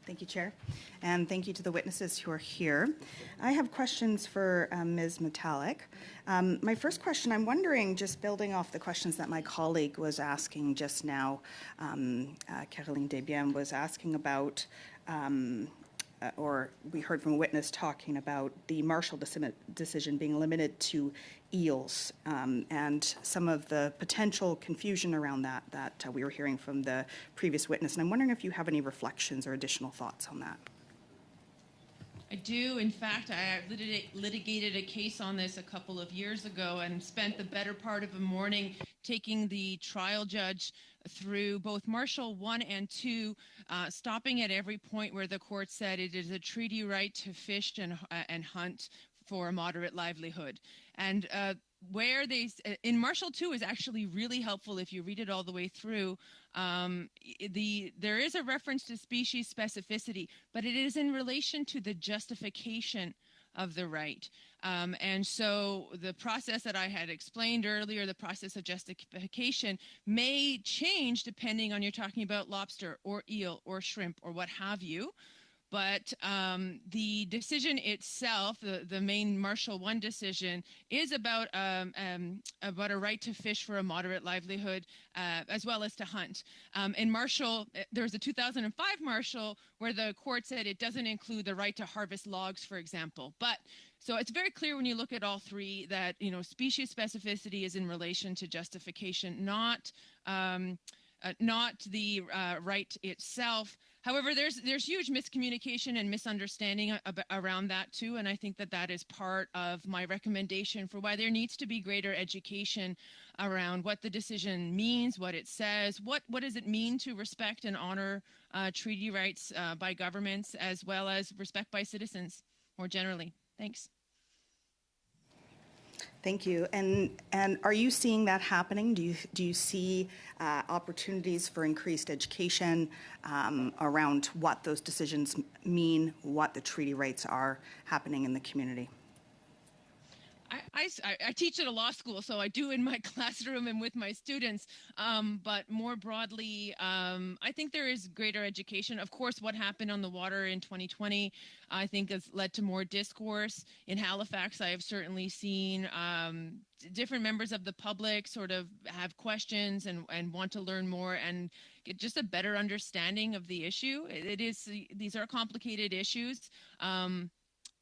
Thank you, Chair, and thank you to the witnesses who are here. I have questions for Ms. Metallic. My first question, I'm wondering, just building off the questions that my colleague was asking just now, Caroline Desbiens was asking about, or we heard from a witness talking about the Marshall decision being limited to eels, and some of the potential confusion around that we were hearing from the previous witness. And I'm wondering if you have any reflections or additional thoughts on that. I do. In fact, I litigated a case on this a couple of years ago and spent the better part of a morning taking the trial judge through both Marshall 1 and 2, stopping at every point where the court said it is a treaty right to fish and hunt for a moderate livelihood. And where in Marshall 2 is actually really helpful if you read it all the way through. there is a reference to species specificity, but it is in relation to the justification of the right. And so the process that I had explained earlier, the process of justification, may change depending on you're talking about lobster or eel or shrimp or what have you. But the decision itself, the main Marshall I decision, is about a right to fish for a moderate livelihood, as well as to hunt. In Marshall, there was a 2005 Marshall where the court said it doesn't include the right to harvest logs, for example. But so it's very clear when you look at all three that species specificity is in relation to justification, not the right itself. However, there's huge miscommunication and misunderstanding around that too, and I think that is part of my recommendation for why there needs to be greater education around what the decision means, what it says, what does it mean to respect and honor treaty rights by governments, as well as respect by citizens more generally. Thanks. Thank you. And are you seeing that happening? Do you see opportunities for increased education around what those decisions mean, what the treaty rights are happening in the community? I teach at a law school, so I do in my classroom and with my students. But more broadly, I think there is greater education. Of course, what happened on the water in 2020, I think has led to more discourse. In Halifax, I have certainly seen different members of the public sort of have questions and want to learn more and get just a better understanding of the issue. These are complicated issues.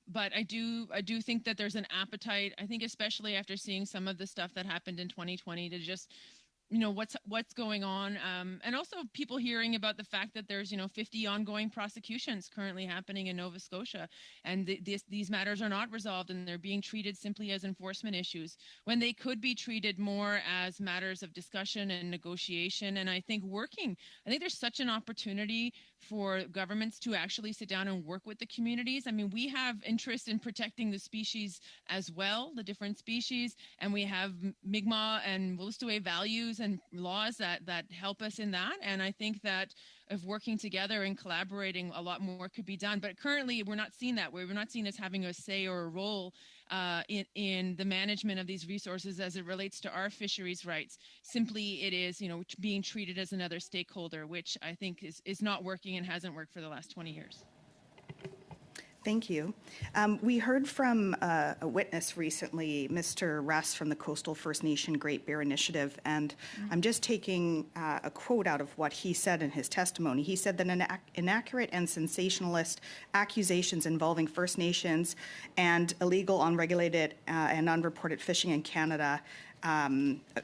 But I do think that there's an appetite, I think especially after seeing some of the stuff that happened in 2020, to just what's going on, and also people hearing about the fact that there's 50 ongoing prosecutions currently happening in Nova Scotia, and these matters are not resolved, and they're being treated simply as enforcement issues when they could be treated more as matters of discussion and negotiation. And I think there's such an opportunity for governments to actually sit down and work with the communities. I mean, we have interest in protecting the species as well, the different species, and we have Mi'kmaq and Wolastoqey values and laws that help us in that. And I think that if working together and collaborating, a lot more could be done. But currently, we're not seeing that. We're not seen as having a say or a role in the management of these resources as it relates to our fisheries rights. Simply, it is being treated as another stakeholder, which I think is not working and hasn't worked for the last 20 years. Thank you. We heard from a witness recently, Mr. Russ from the Coastal First Nation Great Bear Initiative, and I'm just taking a quote out of what he said in his testimony. He said that inaccurate and sensationalist accusations involving First Nations and illegal, unregulated, and unreported fishing in Canada.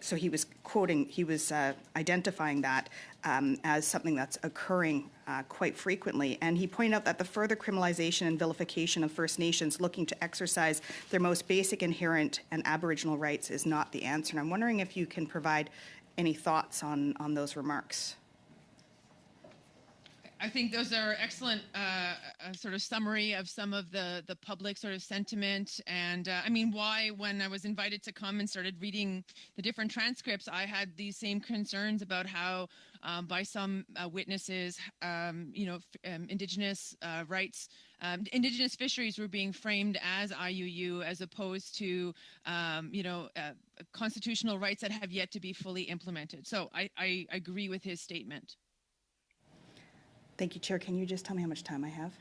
So he was identifying that as something that's occurring quite frequently. And he pointed out that the further criminalization and vilification of First Nations looking to exercise their most basic, inherent, and Aboriginal rights is not the answer. And I'm wondering if you can provide any thoughts on those remarks. I think those are excellent sort of summary of some of the public sort of sentiment. And I mean, why, when I was invited to come and started reading the different transcripts, I had these same concerns about how by some witnesses, Indigenous rights, Indigenous fisheries were being framed as IUU as opposed to, constitutional rights that have yet to be fully implemented. So I agree with his statement. Thank you, Chair. Can you just tell me how much time I have?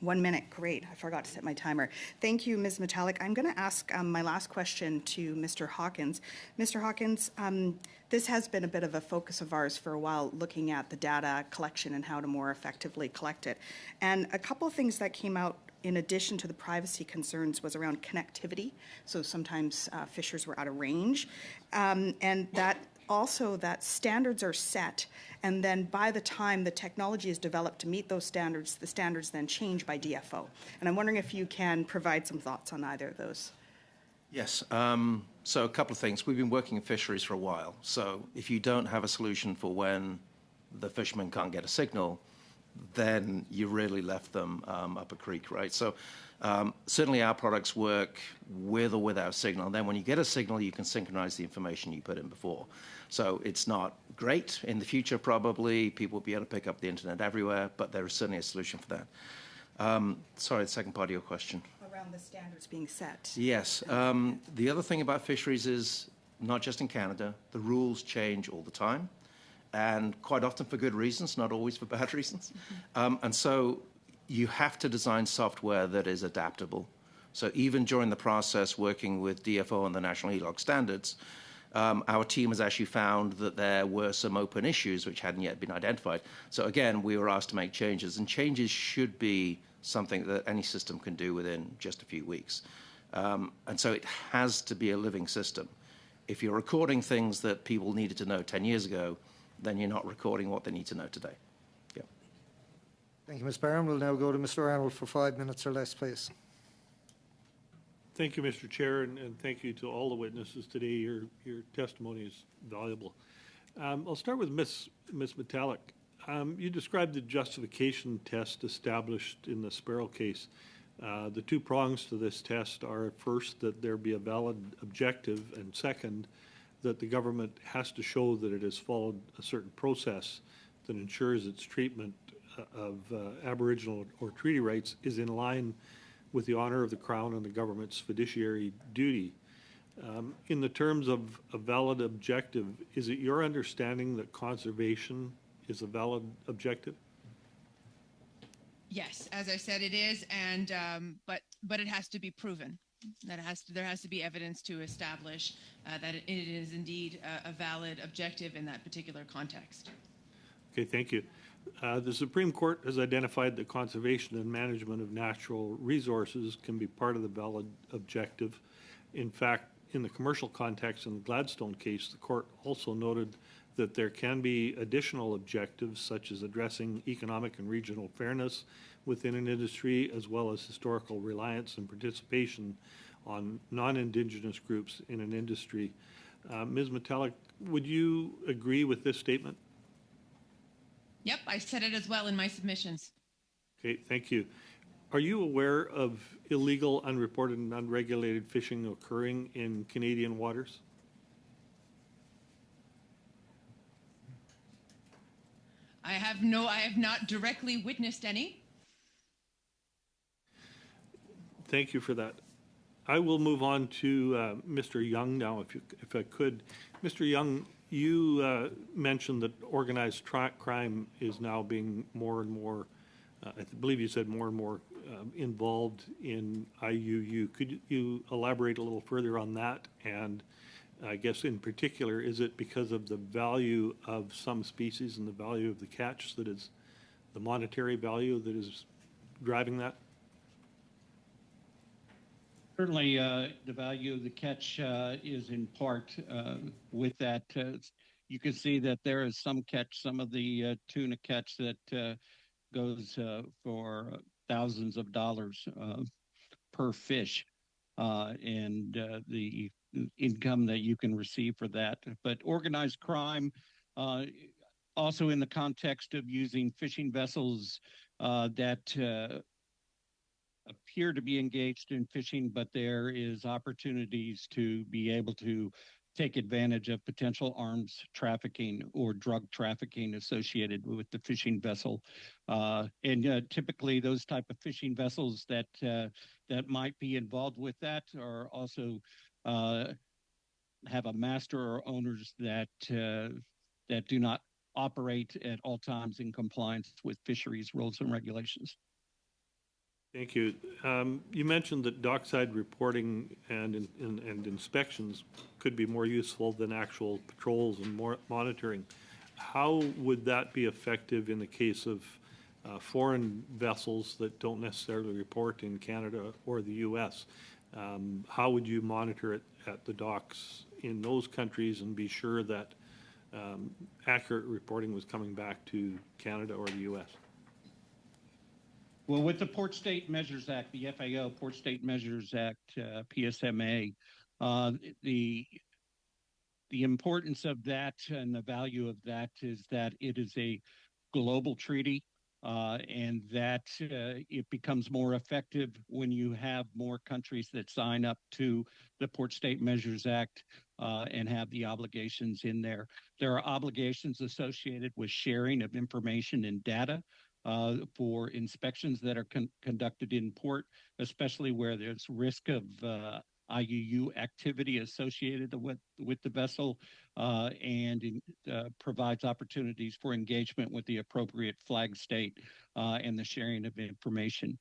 1 minute. Great. I forgot to set my timer. Thank you, Ms. Metallic. I'm going to ask my last question to Mr. Hawkins. Mr. Hawkins, this has been a bit of a focus of ours for a while, looking at the data collection and how to more effectively collect it. And a couple of things that came out in addition to the privacy concerns was around connectivity. So sometimes fishers were out of range. And that also that standards are set, and then by the time the technology is developed to meet those standards, the standards then change by DFO. And I'm wondering if you can provide some thoughts on either of those. Yes. So a couple of things. We've been working in fisheries for a while. So if you don't have a solution for when the fishermen can't get a signal, then you really left them up a creek, right? So certainly our products work with or without signal. And then when you get a signal, you can synchronize the information you put in before. So it's not great. In the future, probably, people will be able to pick up the internet everywhere, but there is certainly a solution for that. Sorry, the second part of your question. Around the standards being set. Yes. The other thing about fisheries is, not just in Canada, the rules change all the time, and quite often for good reasons, not always for bad reasons. And so you have to design software that is adaptable. So even during the process working with DFO and the National ELOG standards, our team has actually found that there were some open issues which hadn't yet been identified. So again, we were asked to make changes, and changes should be something that any system can do within just a few weeks. And so it has to be a living system. If you're recording things that people needed to know 10 years ago, then you're not recording what they need to know today. Yeah. Thank you, Ms. Barron. We'll now go to Mr. Arnold for 5 minutes or less, please. Thank you, Mr. Chair, and thank you to all the witnesses today. Your testimony is valuable. I'll start with Ms. Metallic. You described the justification test established in the Sparrow case. The two prongs to this test are, first, that there be a valid objective, and second, that the government has to show that it has followed a certain process that ensures its treatment of Aboriginal or treaty rights is in line with the honor of the Crown and the government's fiduciary duty. In the terms of a valid objective, is it your understanding that conservation is a valid objective? Yes, as I said, it is, and but it has to be proven. There has to be evidence to establish that it is indeed a valid objective in that particular context. Okay, thank you. The Supreme Court has identified that conservation and management of natural resources can be part of the valid objective. In fact, in the commercial context in the Gladstone case, the court also noted that there can be additional objectives such as addressing economic and regional fairness within an industry, as well as historical reliance and participation on non-Indigenous groups in an industry. Ms. Metallic, would you agree with this statement? Yep, I said it as well in my submissions. Okay, thank you. Are you aware of illegal, unreported, and unregulated fishing occurring in Canadian waters? I have not directly witnessed any. Thank you for that. I will move on to Mr. Young now, if I could. Mr. Young, you mentioned that organized crime is now being more and more, I believe you said more and more involved in IUU. Could you elaborate a little further on that? And I guess in particular, is it because of the value of some species and the value of the catch that is the monetary value that is driving that? Certainly, the value of the catch is in part with that. You can see that there is some catch, some of the tuna catch that goes for thousands of dollars per fish, and the income that you can receive for that. But organized crime, also in the context of using fishing vessels that appear to be engaged in fishing, but there is opportunities to be able to take advantage of potential arms trafficking or drug trafficking associated with the fishing vessel. And typically those type of fishing vessels that might be involved with that are also have a master or owners that do not operate at all times in compliance with fisheries rules and regulations. Thank you. You mentioned that dockside reporting and inspections could be more useful than actual patrols and more monitoring. How would that be effective in the case of foreign vessels that don't necessarily report in Canada or the U.S.? How would you monitor it at the docks in those countries and be sure that accurate reporting was coming back to Canada or the U.S.? Well, with the Port State Measures Act, the FAO Port State Measures Act, PSMA, the importance of that and the value of that is that it is a global treaty. and that it becomes more effective when you have more countries that sign up to the Port State Measures Act and have the obligations in there. There are obligations associated with sharing of information and data for inspections that are conducted in port, especially where there's risk of IUU activity associated with the vessel, and provides opportunities for engagement with the appropriate flag state and the sharing of information.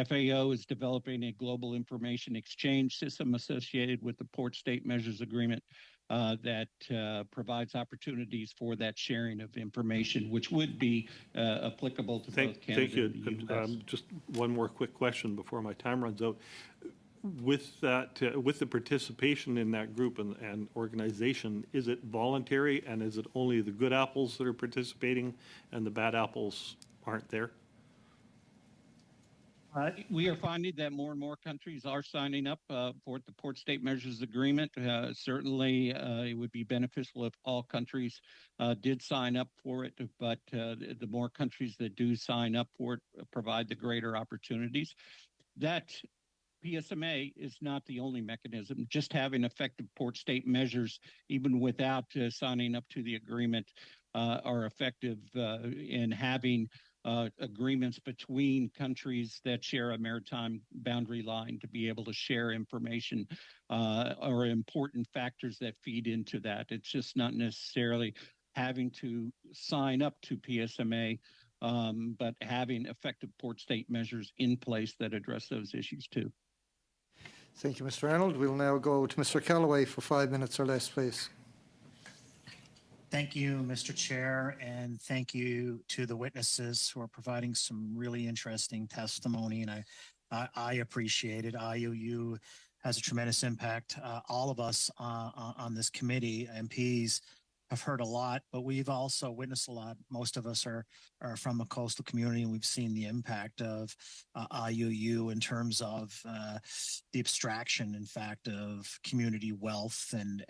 FAO is developing a global information exchange system associated with the Port State Measures Agreement that provides opportunities for that sharing of information, which would be applicable to both Canada Thank you. and the U.S. Just one more quick question before my time runs out. With that, with the participation in that group and organization, is it voluntary, and is it only the good apples that are participating and the bad apples aren't there? We are finding that more and more countries are signing up for the Port State Measures Agreement. Certainly, it would be beneficial if all countries did sign up for it, but the more countries that do sign up for it provide the greater opportunities. That PSMA is not the only mechanism. Just having effective port state measures, even without signing up to the agreement, are effective in having agreements between countries that share a maritime boundary line to be able to share information are important factors that feed into that. It's just not necessarily having to sign up to PSMA, but having effective port state measures in place that address those issues too. Thank you, Mr. Arnold. We'll now go to Mr. Callaway for 5 minutes or less, please. Thank you, Mr. Chair, and thank you to the witnesses who are providing some really interesting testimony, and I appreciate it. IUU has a tremendous impact. All of us on this committee, MPs, have heard a lot, but we've also witnessed a lot. Most of us are from a coastal community, and we've seen the impact of IUU in terms of the abstraction, in fact, of community wealth, and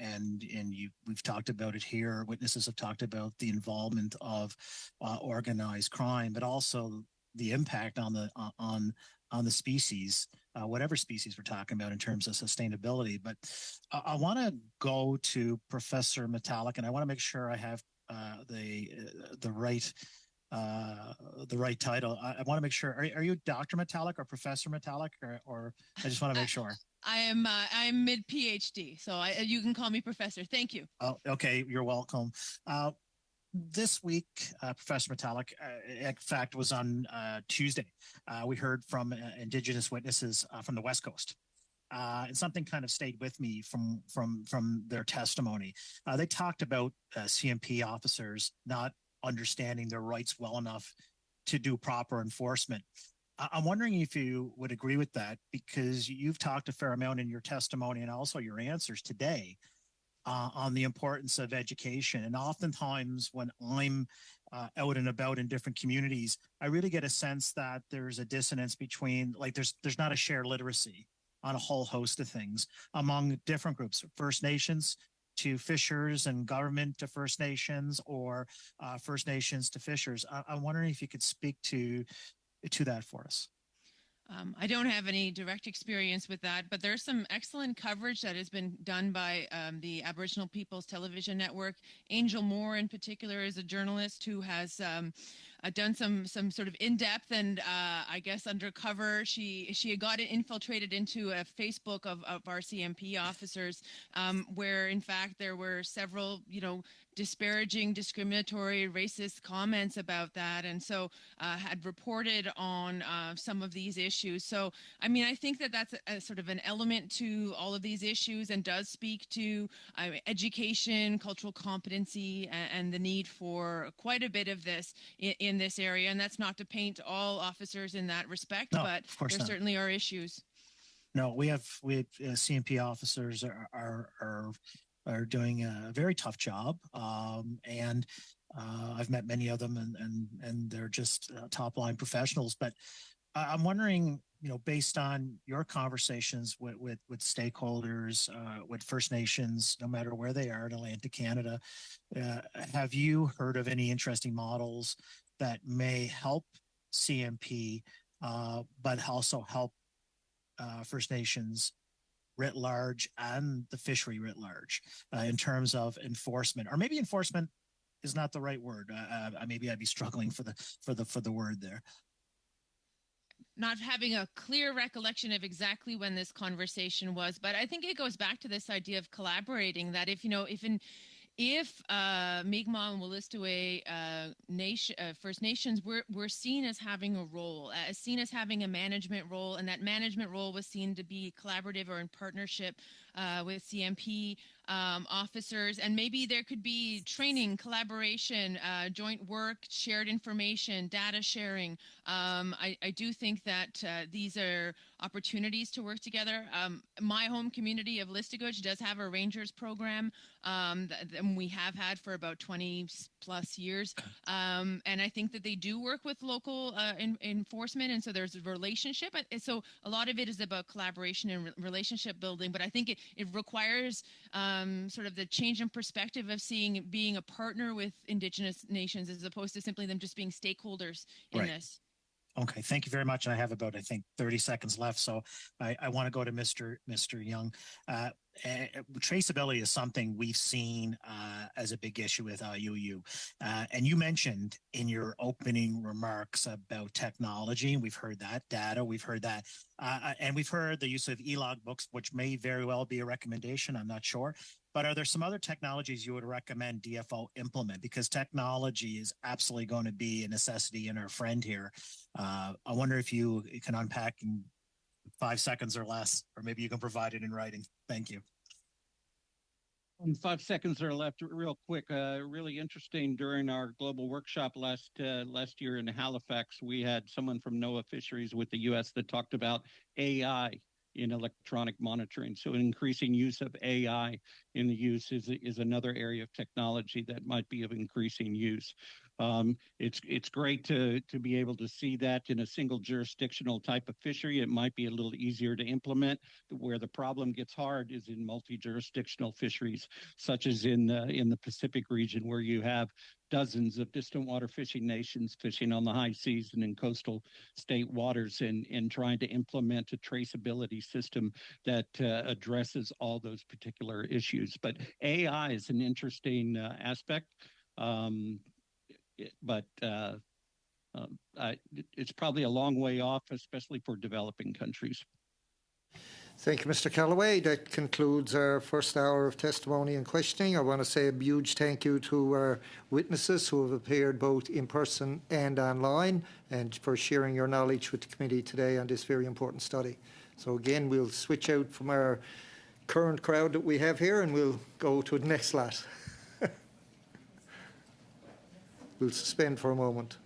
we've talked about it here. Witnesses have talked about the involvement of organized crime, but also the impact on the species, whatever species we're talking about in terms of sustainability. But I want to go to Professor Metallic, and I want to make sure I have the right title. I want to make sure. Are you Dr. Metallic or Professor Metallic, or I just want to make sure. I'm mid PhD, so you can call me Professor. Thank you. Oh, okay, you're welcome. This week, Professor Metallic, in fact, was on Tuesday. We heard from Indigenous witnesses from the West Coast. And something kind of stayed with me from their testimony. They talked about CMP officers not understanding their rights well enough to do proper enforcement. I'm wondering if you would agree with that, because you've talked a fair amount in your testimony and also your answers today on the importance of education. And oftentimes when I'm out and about in different communities, I really get a sense that there's a dissonance between, like, there's not a shared literacy on a whole host of things among different groups, First Nations to fishers, and government to First Nations, or First Nations to fishers. I'm wondering if you could speak to that for us. I don't have any direct experience with that, but there's some excellent coverage that has been done by the Aboriginal Peoples Television Network. Angel Moore, in particular, is a journalist who has done some sort of in-depth and I guess undercover. She had got infiltrated into a Facebook of our CMP officers, where in fact there were several, disparaging, discriminatory, racist comments about that, and so had reported on some of these issues. So, I mean, I think that that's a sort of an element to all of these issues, and does speak to education, cultural competency, and the need for quite a bit of this in this area. And that's not to paint all officers in that respect, No, but of course there not. certainly are issues. No, we have CMP officers are doing a very tough job, and I've met many of them, and they're just top line professionals. But I'm wondering, based on your conversations with stakeholders, with First Nations, no matter where they are in Atlantic Canada, have you heard of any interesting models that may help CMP, but also help First Nations writ large and the fishery writ large in terms of enforcement, or maybe enforcement is not the right word. Maybe I'd be struggling for the word there. Not having a clear recollection of exactly when this conversation was, but I think it goes back to this idea of collaborating. That if Mi'kmaq and Wolastoqey First Nations, we're seen as having a role, seen as having a management role, and that management role was seen to be collaborative or in partnership with CMP officers, and maybe there could be training, collaboration, joint work, shared information, data sharing. I do think that these are opportunities to work together. My home community of Listigoch does have a Rangers program that we have had for about 20 plus years. And I think that they do work with local enforcement. And so there's a relationship. And so a lot of it is about collaboration and relationship building. But I think it requires sort of the change in perspective of being a partner with Indigenous nations as opposed to simply them just being stakeholders in this. Okay, thank you very much. I have about, I think, 30 seconds left, so I want to go to Mr. Young. Traceability is something we've seen as a big issue with IUU. And you mentioned in your opening remarks about technology. We've heard that, data, we've heard that. And we've heard the use of e-log books, which may very well be a recommendation, I'm not sure. But are there some other technologies you would recommend DFO implement? Because technology is absolutely going to be a necessity and our friend here. I wonder if you can unpack in 5 seconds or less, or maybe you can provide it in writing. Thank you. 5 seconds are left. Real quick, really interesting. During our global workshop last year in Halifax, we had someone from NOAA Fisheries with the U.S. that talked about AI in electronic monitoring. So increasing use of AI in the use is another area of technology that might be of increasing use. It's great to be able to see that in a single jurisdictional type of fishery. It might be a little easier to implement. Where the problem gets hard is in multi-jurisdictional fisheries, such as in the Pacific region, where you have dozens of distant water fishing nations fishing on the high seas and in coastal state waters, and trying to implement a traceability system that addresses all those particular issues. But AI is an interesting aspect. But it's probably a long way off, especially for developing countries. Thank you, Mr. Callaway. That concludes our first hour of testimony and questioning. I want to say a huge thank you to our witnesses who have appeared both in person and online, and for sharing your knowledge with the committee today on this very important study. So again, we'll switch out from our current crowd that we have here, and we'll go to the next lot. We'll suspend for a moment.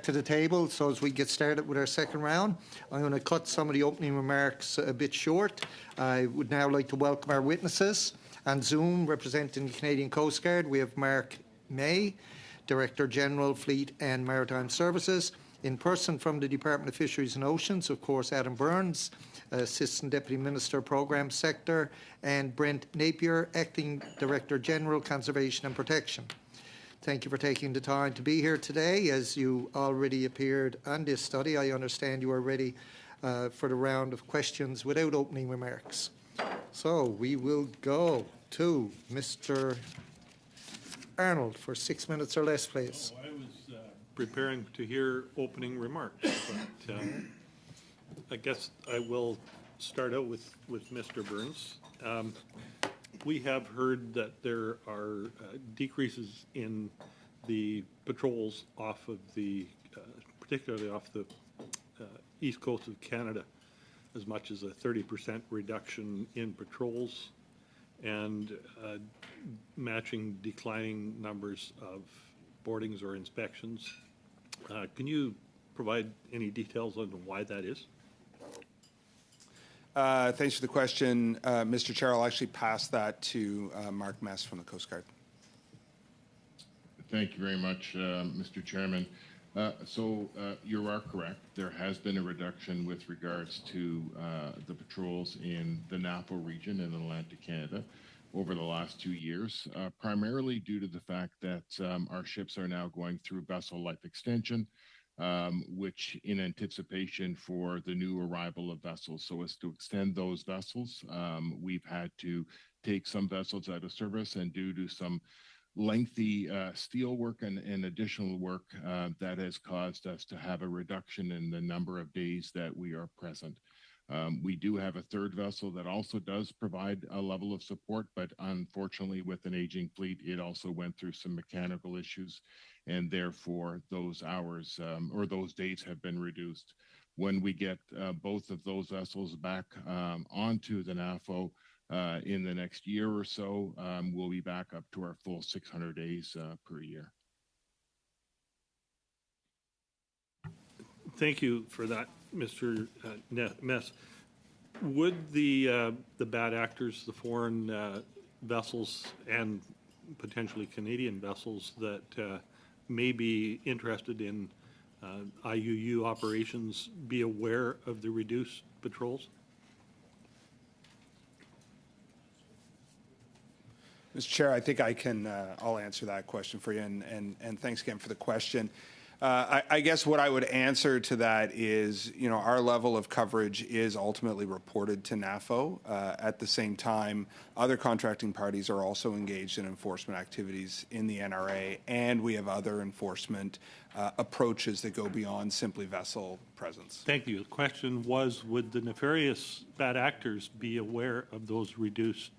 to the table. So as we get started with our second round, I'm going to cut some of the opening remarks a bit short. I would now like to welcome our witnesses. On Zoom, representing the Canadian Coast Guard, we have Mark May, Director General, Fleet and Maritime Services. In person from the Department of Fisheries and Oceans, of course, Adam Burns, Assistant Deputy Minister, Programme Sector, and Brent Napier, Acting Director General, Conservation and Protection. Thank you for taking the time to be here today. As you already appeared on this study, I understand you are ready for the round of questions without opening remarks. So we will go to Mr. Arnold for 6 minutes or less, please. I was preparing to hear opening remarks, but I guess I will start out with Mr. Burns. We have heard that there are decreases in the patrols off of the, particularly off the east coast of Canada, as much as a 30% reduction in patrols and matching declining numbers of boardings or inspections. Can you provide any details on why that is? Thanks for the question, Mr. Chair. I'll actually pass that to Mark Mess from the Coast Guard. Thank you very much, Mr. Chairman. You are correct. There has been a reduction with regards to the patrols in the NAFO region in Atlantic Canada over the last 2 years, primarily due to the fact that our ships are now going through vessel life extension, which in anticipation for the new arrival of vessels. So as to extend those vessels, we've had to take some vessels out of service, and due to some lengthy steel work and additional work, that has caused us to have a reduction in the number of days that we are present. We do have a third vessel that also does provide a level of support, but unfortunately with an aging fleet, it also went through some mechanical issues, and therefore those hours or those days have been reduced. When we get both of those vessels back onto the NAFO in the next year or so, we'll be back up to our full 600 days per year. Thank you for that, Mr. Mess. Would the bad actors, the foreign vessels and potentially Canadian vessels that may be interested in IUU operations be aware of the reduced patrols? Mr. Chair, I think I'll answer that question for you, and thanks again for the question. I guess what I would answer to that is, our level of coverage is ultimately reported to NAFO. At the same time, other contracting parties are also engaged in enforcement activities in the NRA, and we have other enforcement approaches that go beyond simply vessel presence. Thank you. The question was, would the nefarious bad actors be aware of those reduced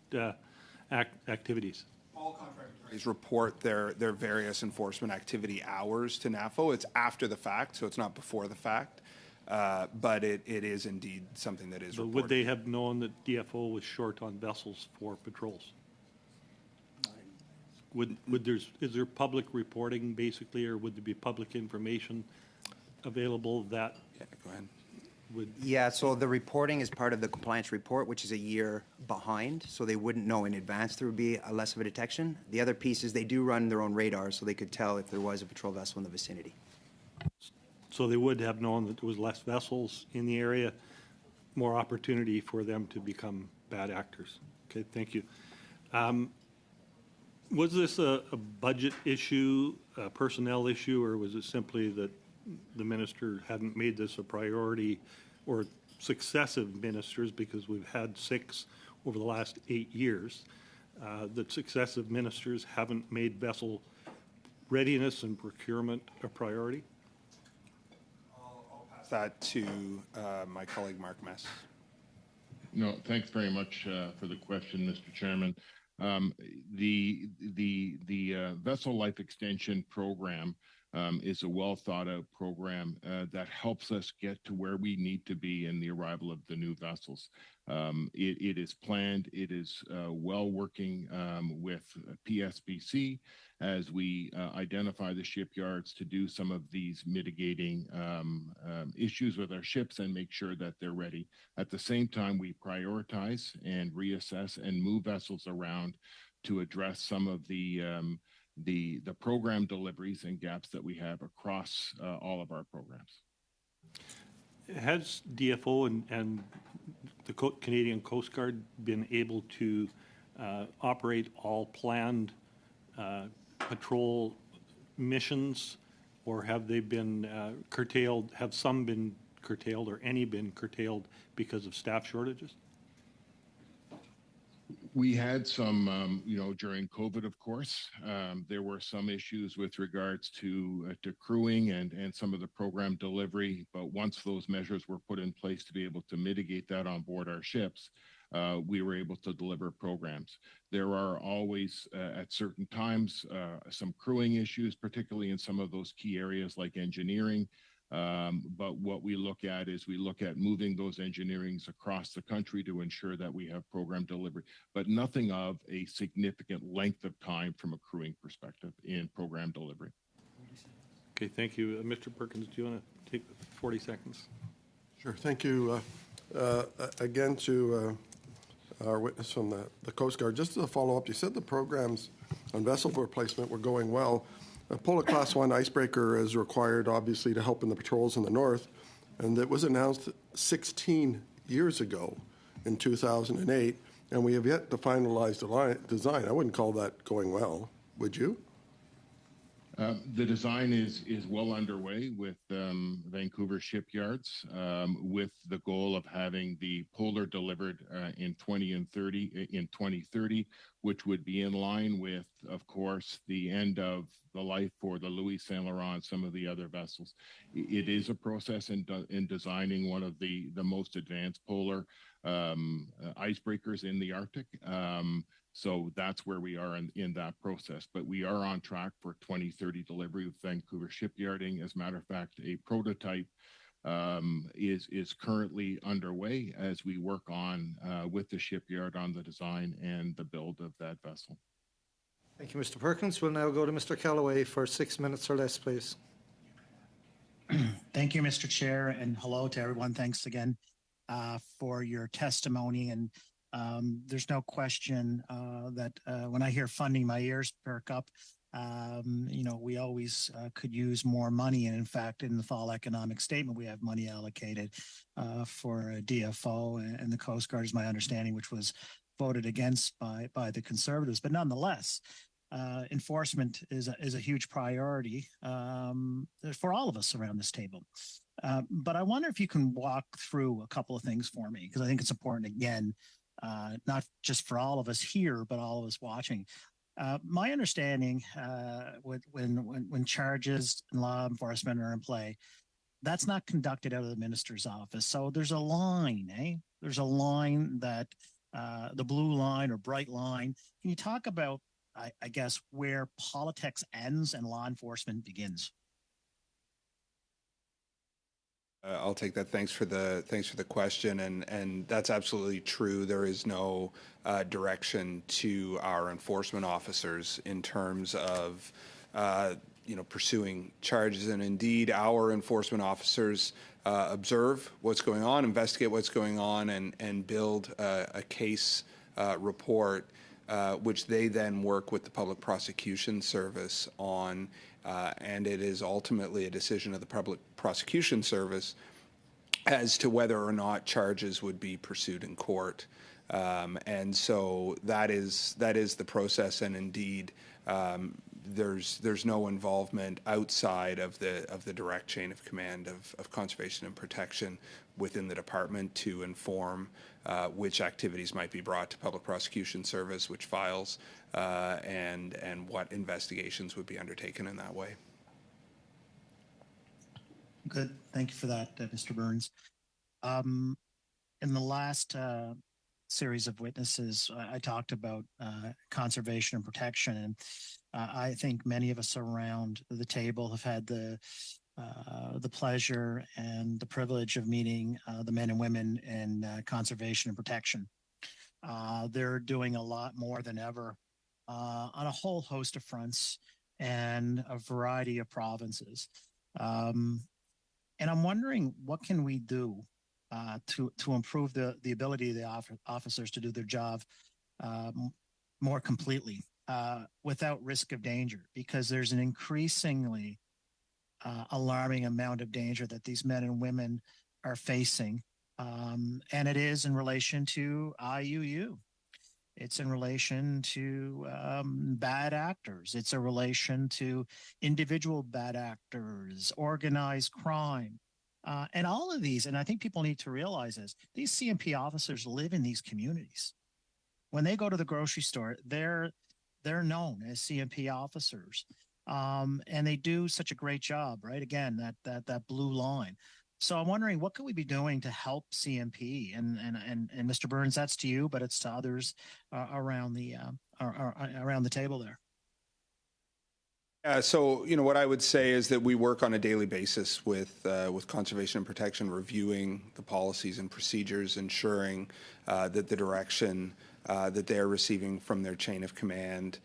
activities? All contracting parties report their various enforcement activity hours to NAFO. It's after the fact, so it's not before the fact, but it is indeed something that is reported. Would they have known that DFO was short on vessels for patrols? Is there public reporting basically, or would there be public information available that? Yeah, go ahead. Yeah, so the reporting is part of the compliance report, which is a year behind, so they wouldn't know in advance there would be a less of a detection. The other piece is they do run their own radar, so they could tell if there was a patrol vessel in the vicinity. So they would have known that there was less vessels in the area, more opportunity for them to become bad actors. Okay, thank you. Was this a budget issue, a personnel issue, or was it simply that the minister hadn't made this a priority, or successive ministers, because we've had 6 over the last 8 years, that successive ministers haven't made vessel readiness and procurement a priority? I'll pass that to my colleague Mark Mess. No, thanks very much for the question, Mr. Chairman. The vessel life extension program is a well thought out program that helps us get to where we need to be in the arrival of the new vessels. It is planned, it is well working with PSBC as we identify the shipyards to do some of these mitigating issues with our ships and make sure that they're ready. At the same time, we prioritize and reassess and move vessels around to address some of the program deliveries and gaps that we have across all of our programs. Has DFO and the Canadian Coast Guard been able to operate all planned patrol missions, or have they been curtailed? Have some been curtailed, or any been curtailed because of staff shortages? We had some, during COVID, of course, there were some issues with regards to crewing and some of the program delivery. But once those measures were put in place to be able to mitigate that on board our ships, we were able to deliver programs. There are always, at certain times, some crewing issues, particularly in some of those key areas like engineering. But what we look at is we look at moving those engineerings across the country to ensure that we have program delivery, but nothing of a significant length of time from a crewing perspective in program delivery. Okay, thank you. Mr. Perkins, do you want to take 40 seconds? Sure, thank you. Again, to our witness from the Coast Guard, just as a follow-up, you said the programs on vessel replacement were going well. A Polar Class 1 icebreaker is required, obviously, to help in the patrols in the north, and it was announced 16 years ago in 2008, and we have yet to finalize the design. I wouldn't call that going well, would you? The design is well underway with Vancouver shipyards, with the goal of having the Polar delivered in 2030, which would be in line with, of course, the end of the life for the Louis Saint Laurent, some of the other vessels. It is a process in designing one of the most advanced polar icebreakers in the Arctic. So that's where we are in that process. But we are on track for 2030 delivery with Vancouver Shipyarding. As a matter of fact, a prototype is currently underway as we work on with the shipyard on the design and the build of that vessel. Thank you, Mr. Perkins. We'll now go to Mr. Callaway for 6 minutes or less, please. Thank you, Mr. Chair, and hello to everyone. Thanks again for your testimony. And there's no question that when I hear funding, my ears perk up. We always could use more money. And in fact, in the fall economic statement, we have money allocated for DFO and the Coast Guard, is my understanding, which was voted against by the Conservatives. But nonetheless, enforcement is a huge priority for all of us around this table. But I wonder if you can walk through a couple of things for me, because I think it's important, again, not just for all of us here, but all of us watching. My understanding, when charges and law enforcement are in play, that's not conducted out of the minister's office. So there's a line, There's a line that the blue line or bright line. Can you talk about, I guess, where politics ends and law enforcement begins? I'll take that. Thanks for the question, and that's absolutely true. There is no direction to our enforcement officers in terms of pursuing charges, and indeed our enforcement officers observe what's going on, investigate what's going on, and build a case report, which they then work with the Public Prosecution Service on. And it is ultimately a decision of the Public Prosecution Service as to whether or not charges would be pursued in court. And so that is the process. And indeed, there's no involvement outside of the direct chain of command of conservation and protection within the department to inform which activities might be brought to Public Prosecution Service, which files, and what investigations would be undertaken in that way. Good. Thank you for that, Mr. Burns. In the last series of witnesses, I talked about conservation and protection, and I think many of us around the table have had the pleasure and the privilege of meeting the men and women in conservation and protection. They're doing a lot more than ever on a whole host of fronts and a variety of provinces. And I'm wondering, what can we do to improve the ability of the officers to do their job more completely without risk of danger? Because there's an increasingly alarming amount of danger that these men and women are facing. And it is in relation to IUU. It's in relation to bad actors. It's in relation to individual bad actors, organized crime. And all of these, and I think people need to realize this, these CMP officers live in these communities. When they go to the grocery store, they're known as CMP officers. And they do such a great job, right? Again, that blue line. So I'm wondering, what could we be doing to help CMP? And Mr. Burns, that's to you, but it's to others around the table there. So, what I would say is that we work on a daily basis with conservation and protection, reviewing the policies and procedures, ensuring that the direction that they are receiving from their chain of command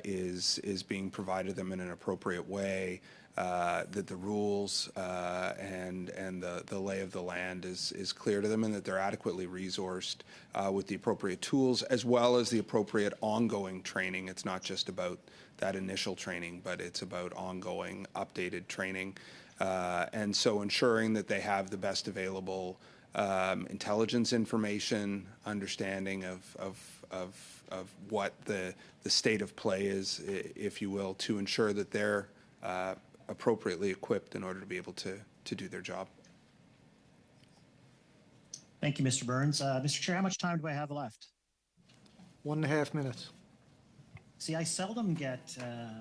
is being provided them in an appropriate way. That the rules and the lay of the land is clear to them, and that they're adequately resourced with the appropriate tools, as well as the appropriate ongoing training. It's not just about that initial training, but it's about ongoing updated training. And so ensuring that they have the best available intelligence information, understanding of what the state of play is, if you will, to ensure that they're appropriately equipped in order to be able to do their job. Thank you, Mr. Burns. Mr. Chair, how much time do I have left? 1.5 minutes. See, I seldom get,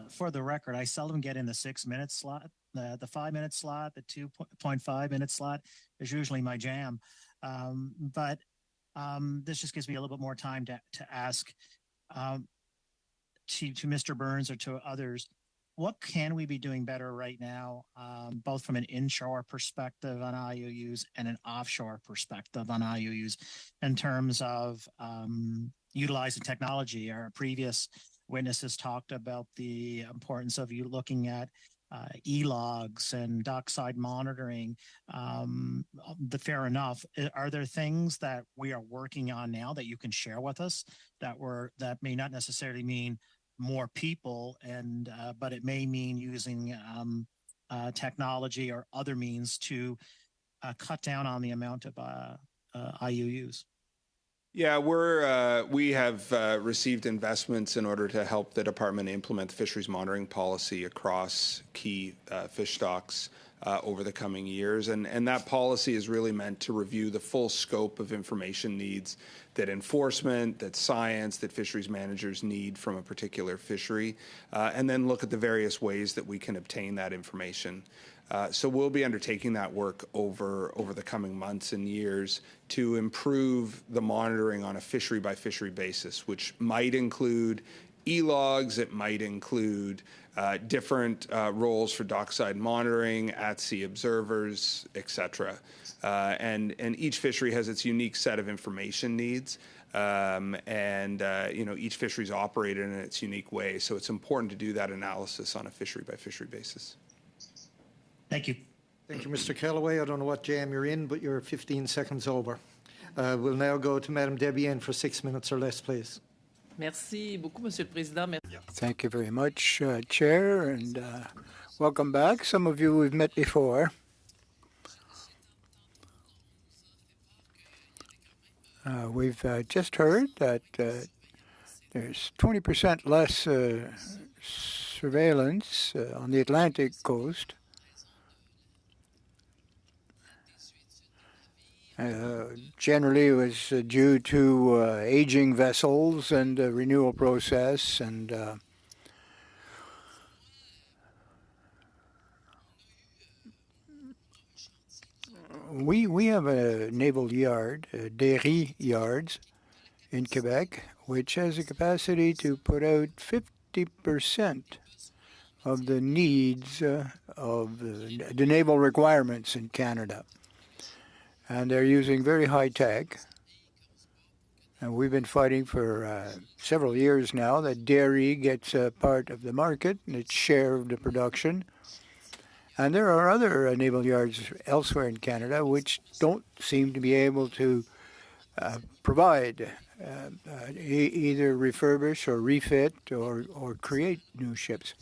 for the record, I seldom get in the 6-minute slot. The 5-minute slot, the 2.5-minute slot is usually my jam. But this just gives me a little bit more time to ask to Mr. Burns or to others, what can we be doing better right now, both from an inshore perspective on IUUs and an offshore perspective on IUUs in terms of utilizing technology? Our previous witnesses talked about the importance of you looking at e-logs and dockside monitoring. Fair enough. Are there things that we are working on now that you can share with us that may not necessarily mean more people, but it may mean using technology or other means to cut down on the amount of IUUs? Yeah, we have received investments in order to help the department implement the fisheries monitoring policy across key fish stocks over the coming years. And that policy is really meant to review the full scope of information needs that enforcement, that science, that fisheries managers need from a particular fishery, and then look at the various ways that we can obtain that information. So we'll be undertaking that work over the coming months and years to improve the monitoring on a fishery-by-fishery basis, which might include e-logs, it might include different roles for dockside monitoring, at-sea observers, et cetera. And each fishery has its unique set of information needs, each fishery is operated in its unique way. So it's important to do that analysis on a fishery-by-fishery basis. Thank you. Thank you, Mr. Kellaway. I don't know what jam you're in, but you're 15 seconds over. We'll now go to Madam Debienne for 6 minutes or less, please. Merci beaucoup, Monsieur le Président. Thank you very much, Chair, and welcome back. Some of you we've met before. We've just heard that there's 20% less surveillance on the Atlantic coast. Generally, it was due to aging vessels and the renewal process, and we have a naval yard, Derry Yards, in Quebec, which has a capacity to put out 50% of the needs of the naval requirements in Canada. And they're using very high tech. And we've been fighting for several years now that dairy gets a part of the market and its share of the production. And there are other naval yards elsewhere in Canada which don't seem to be able to provide either refurbish or refit or create new ships.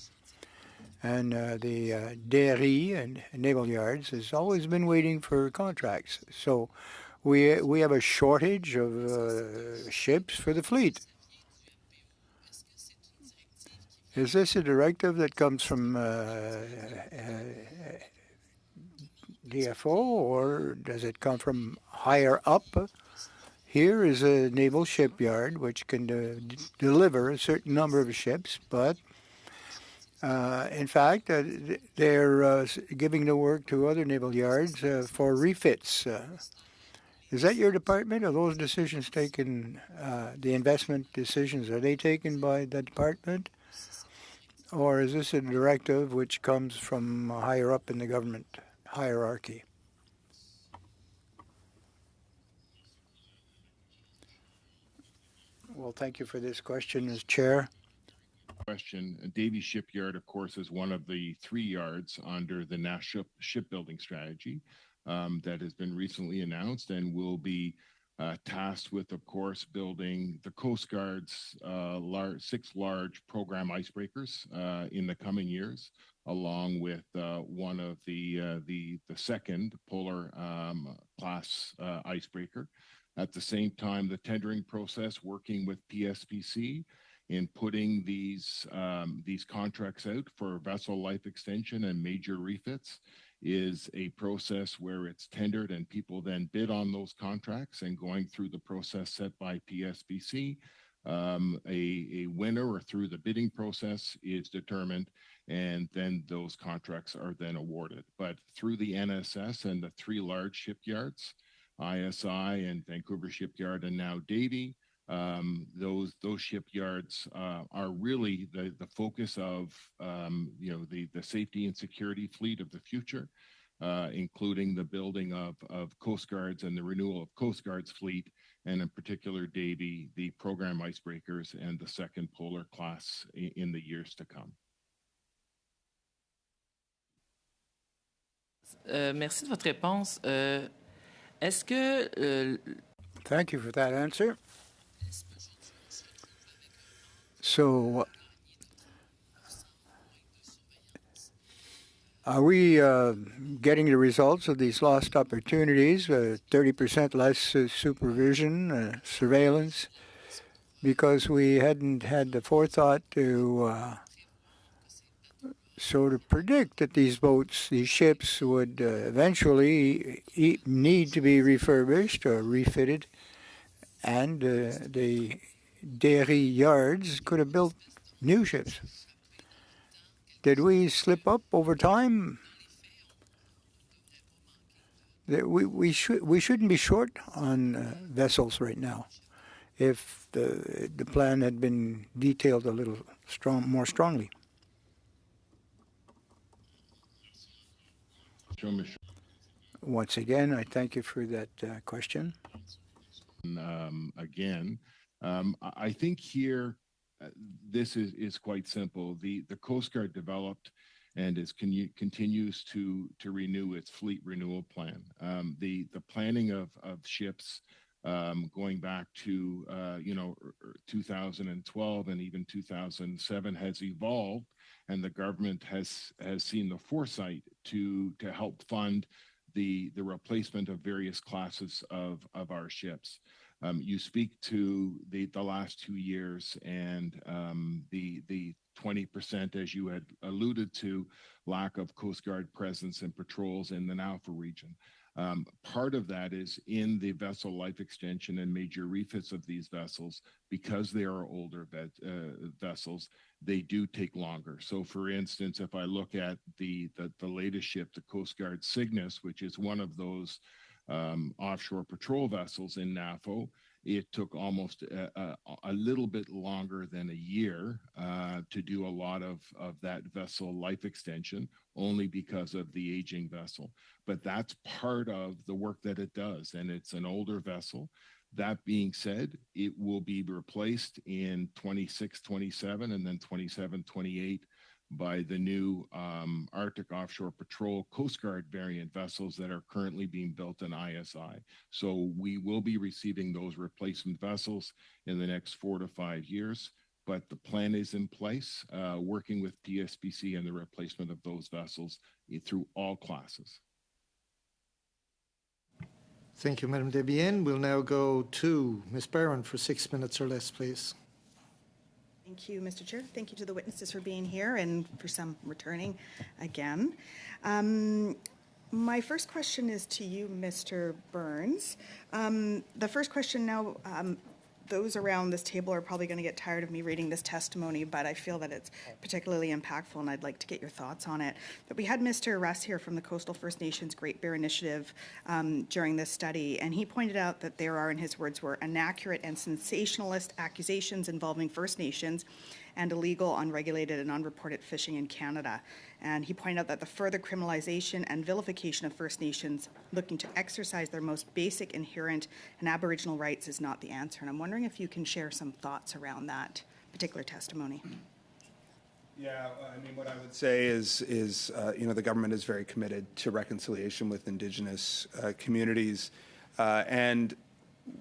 And the dairy and naval yards has always been waiting for contracts. So we have a shortage of ships for the fleet. Is this a directive that comes from DFO, or does it come from higher up? Here is a naval shipyard which can deliver a certain number of ships, but in fact, they're giving the work to other naval yards for refits. Is that your department? Are those decisions taken, the investment decisions, are they taken by the department? Or is this a directive which comes from higher up in the government hierarchy? Well, thank you for this question, as Chair. Question. Davie Shipyard, of course, is one of the 3 yards under the National Shipbuilding Strategy that has been recently announced and will be tasked with, of course, building the Coast Guard's 6 large program icebreakers in the coming years, along with one of the second polar class icebreaker. At the same time, the tendering process, working with PSPC in putting these contracts out for vessel life extension and major refits, is a process where it's tendered and people then bid on those contracts, and going through the process set by PSPC, a winner or through the bidding process is determined, and then those contracts are then awarded. But through the NSS and the 3 large shipyards, ISI and Vancouver Shipyard and now Davie, those shipyards are really the focus of the safety and security fleet of the future, including the building of Coast Guards and the renewal of Coast Guard's fleet, and in particular Davie, the program icebreakers and the second polar class in the years to come. Merci de votre réponse. Est-ce que... Thank you for that answer. So, are we getting the results of these lost opportunities, 30% less supervision, surveillance, because we hadn't had the forethought to sort of predict that these boats, these ships would eventually need to be refurbished or refitted, and the dairy yards could have built new ships. Did we slip up over time? We shouldn't be short on vessels right now if the plan had been detailed a little more strongly. Once again, I thank you for that question. Again, I think here this is quite simple. The Coast Guard developed and continues to renew its fleet renewal plan. The planning of ships going back to 2012 and even 2007 has evolved, and the government has seen the foresight to help fund the replacement of various classes of our ships. You speak to the last 2 years and the 20%, as you had alluded to, lack of Coast Guard presence and patrols in the NAFO region. Part of that is in the vessel life extension and major refits of these vessels. Because they are older vessels, they do take longer. So for instance, if I look at the latest ship, the Coast Guard Cygnus, which is one of those offshore patrol vessels in NAFO, It took almost a little bit longer than a year to do a lot of that vessel life extension, only because of the aging vessel. But that's part of the work that it does, and it's an older vessel. That being said, it will be replaced in 26, 27, and then 27, 28 by the new Arctic Offshore Patrol Coast Guard variant vessels that are currently being built in ISI. So we will be receiving those replacement vessels in the next 4 to 5 years, but the plan is in place, working with PSPC and the replacement of those vessels through all classes. Thank you, Madam Debienne. We'll now go to Ms. Barron for 6 minutes or less, please. Thank you, Mr. Chair. Thank you to the witnesses for being here and for some returning again. My first question is to you, Mr. Burns. The first question now, those around this table are probably going to get tired of me reading this testimony, but I feel that it's particularly impactful and I'd like to get your thoughts on it. But we had Mr. Russ here from the Coastal First Nations Great Bear Initiative during this study, and he pointed out that there are, in his words, were inaccurate and sensationalist accusations involving First Nations and illegal, unregulated, and unreported fishing in Canada. And he pointed out that the further criminalization and vilification of First Nations looking to exercise their most basic, inherent, and Aboriginal rights is not the answer. And I'm wondering if you can share some thoughts around that particular testimony. Yeah, I mean, what I would say is the government is very committed to reconciliation with Indigenous communities, and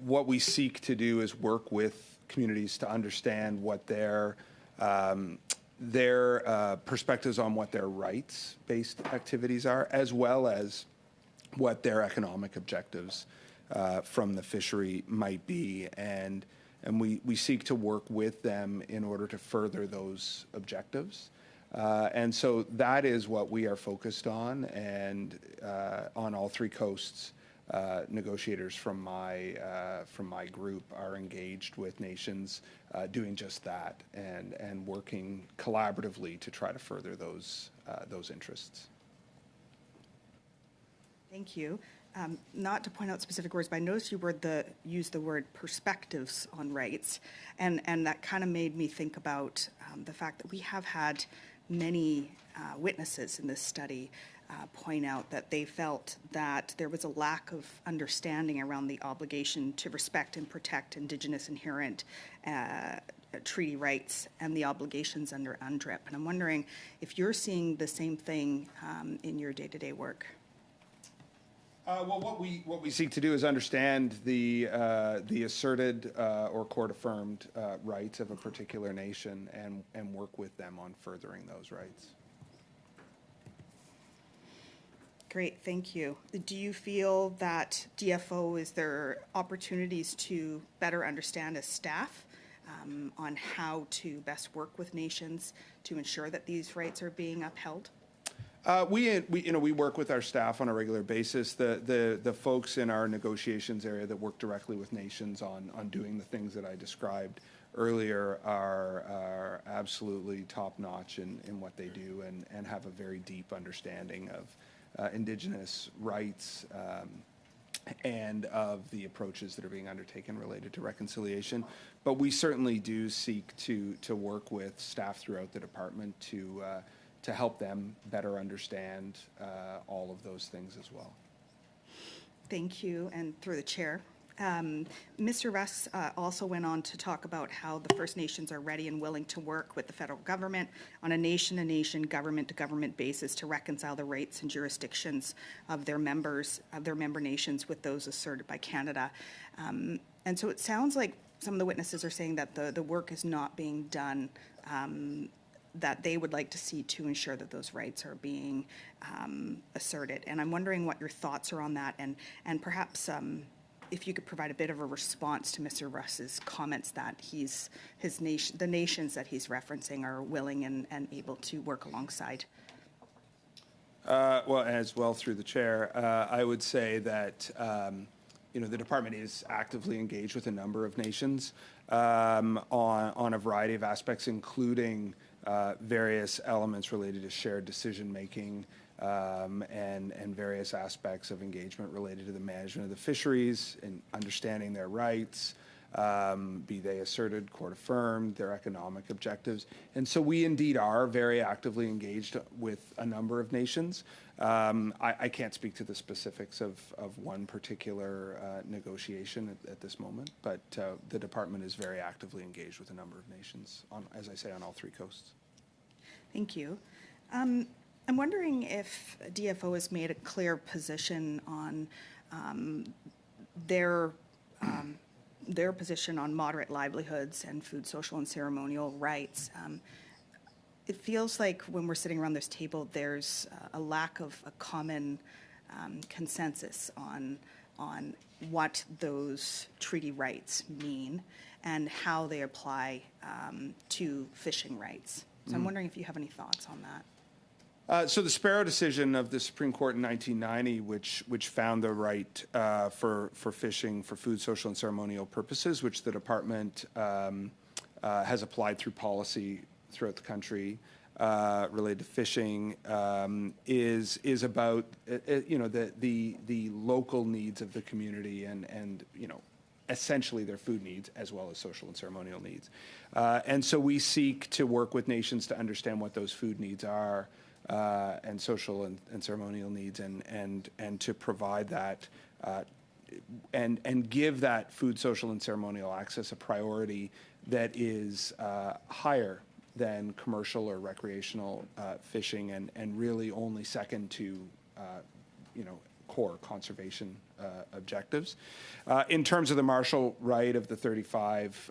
what we seek to do is work with communities to understand what their perspectives on what their rights-based activities are, as well as what their economic objectives from the fishery might be. And we seek to work with them in order to further those objectives. And so that is what we are focused on, and on all three coasts. Negotiators from my group are engaged with nations doing just that, and working collaboratively to try to further those interests. Thank you. Not to point out specific words, but I noticed you used the word perspectives on rights, and that kind of made me think about the fact that we have had many witnesses in this study point out that they felt that there was a lack of understanding around the obligation to respect and protect Indigenous inherent treaty rights and the obligations under UNDRIP. And I'm wondering if you're seeing the same thing in your day-to-day work. Well, what we seek to do is understand the asserted or court-affirmed rights of a particular nation, and work with them on furthering those rights. Great, thank you. Do you feel that DFO, is there opportunities to better understand as staff on how to best work with nations to ensure that these rights are being upheld? We work with our staff on a regular basis. The folks in our negotiations area that work directly with nations on doing the things that I described earlier are absolutely top-notch in what they do, and have a very deep understanding of Indigenous rights and of the approaches that are being undertaken related to reconciliation. But we certainly do seek to work with staff throughout the department to help them better understand all of those things as well. Thank you, and through the chair. Mr. Russ also went on to talk about how the First Nations are ready and willing to work with the federal government on a nation-to-nation, government-to-government basis to reconcile the rights and jurisdictions of their member nations with those asserted by Canada. And so it sounds like some of the witnesses are saying that the work is not being done that they would like to see to ensure that those rights are being asserted. And I'm wondering what your thoughts are on that, and perhaps if you could provide a bit of a response to Mr. Russ's comments that the nations that he's referencing are willing and able to work alongside. Well, as well through the chair, I would say that the department is actively engaged with a number of nations on a variety of aspects, including various elements related to shared decision making, and various aspects of engagement related to the management of the fisheries and understanding their rights, be they asserted, court affirmed, their economic objectives. And so we indeed are very actively engaged with a number of nations. I can't speak to the specifics of one particular negotiation at this moment, but the department is very actively engaged with a number of nations, as I say, on all three coasts. Thank you. I'm wondering if DFO has made a clear position on their position on moderate livelihoods and food, social, and ceremonial rights. It feels like when we're sitting around this table, there's a lack of a common consensus on what those treaty rights mean and how they apply to fishing rights. So I'm wondering if you have any thoughts on that. So the Sparrow decision of the Supreme Court in 1990, which found the right for fishing for food, social, and ceremonial purposes, which the department has applied through policy throughout the country related to fishing, is about the local needs of the community and essentially their food needs as well as social and ceremonial needs. And so we seek to work with nations to understand what those food needs are and social and ceremonial needs and to provide that and give that food, social, and ceremonial access a priority that is higher than commercial or recreational fishing and really only second to core conservation objectives. In terms of the martial right of the 35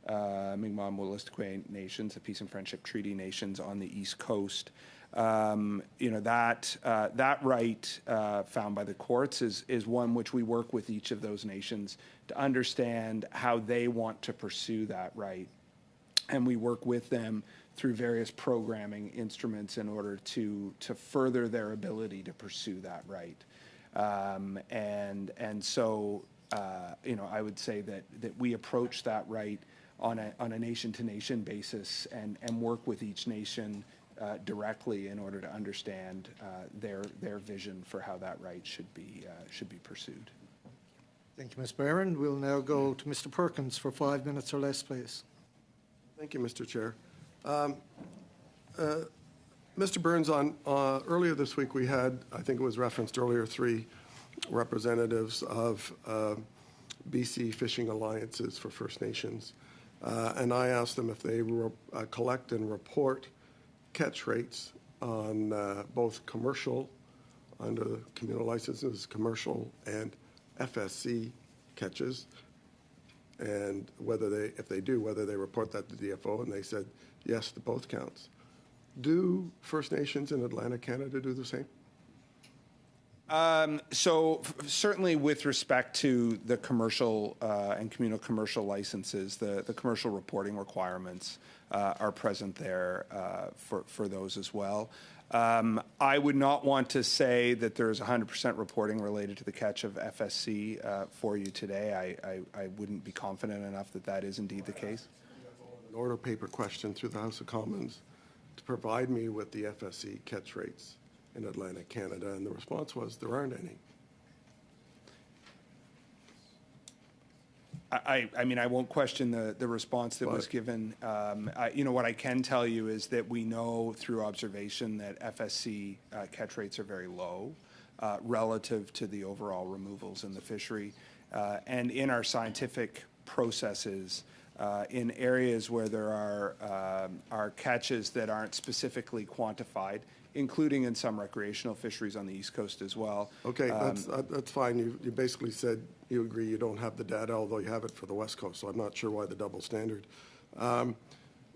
Mi'kmaq and Wolastoqey nations, the Peace and Friendship Treaty nations on the East Coast, that right found by the courts is one which we work with each of those nations to understand how they want to pursue that right. And we work with them through various programming instruments in order to further their ability to pursue that right. So I would say that we approach that right on a nation-to-nation basis and work with each nation directly in order to understand their vision for how that right should be pursued. Thank you, Ms. Barron. We'll now go to Mr. Perkins for 5 minutes or less, please. Thank you, Mr. Chair. Mr. Burns, earlier this week we had, I think it was referenced earlier, 3 representatives of BC Fishing Alliances for First Nations. And I asked them if they collect and report catch rates on both commercial, under communal licenses, commercial and FSC catches, and if they do, whether they report that to DFO, and they said yes to both counts. Do First Nations in Atlantic Canada do the same? So certainly with respect to the commercial and communal commercial licenses, the commercial reporting requirements are present there for those as well. I would not want to say that there's 100% reporting related to the catch of FSC for you today. I wouldn't be confident enough that is indeed the case. An order paper question through the House of Commons to provide me with the FSC catch rates in Atlantic Canada, and the response was there aren't any. I mean, I won't question the response that was given. What I can tell you is that we know through observation that FSC catch rates are very low relative to the overall removals in the fishery. And in our scientific processes, in areas where there are catches that aren't specifically quantified, including in some recreational fisheries on the East Coast as well. Okay, that's fine. You basically said you agree you don't have the data, although you have it for the West Coast, so I'm not sure why the double standard.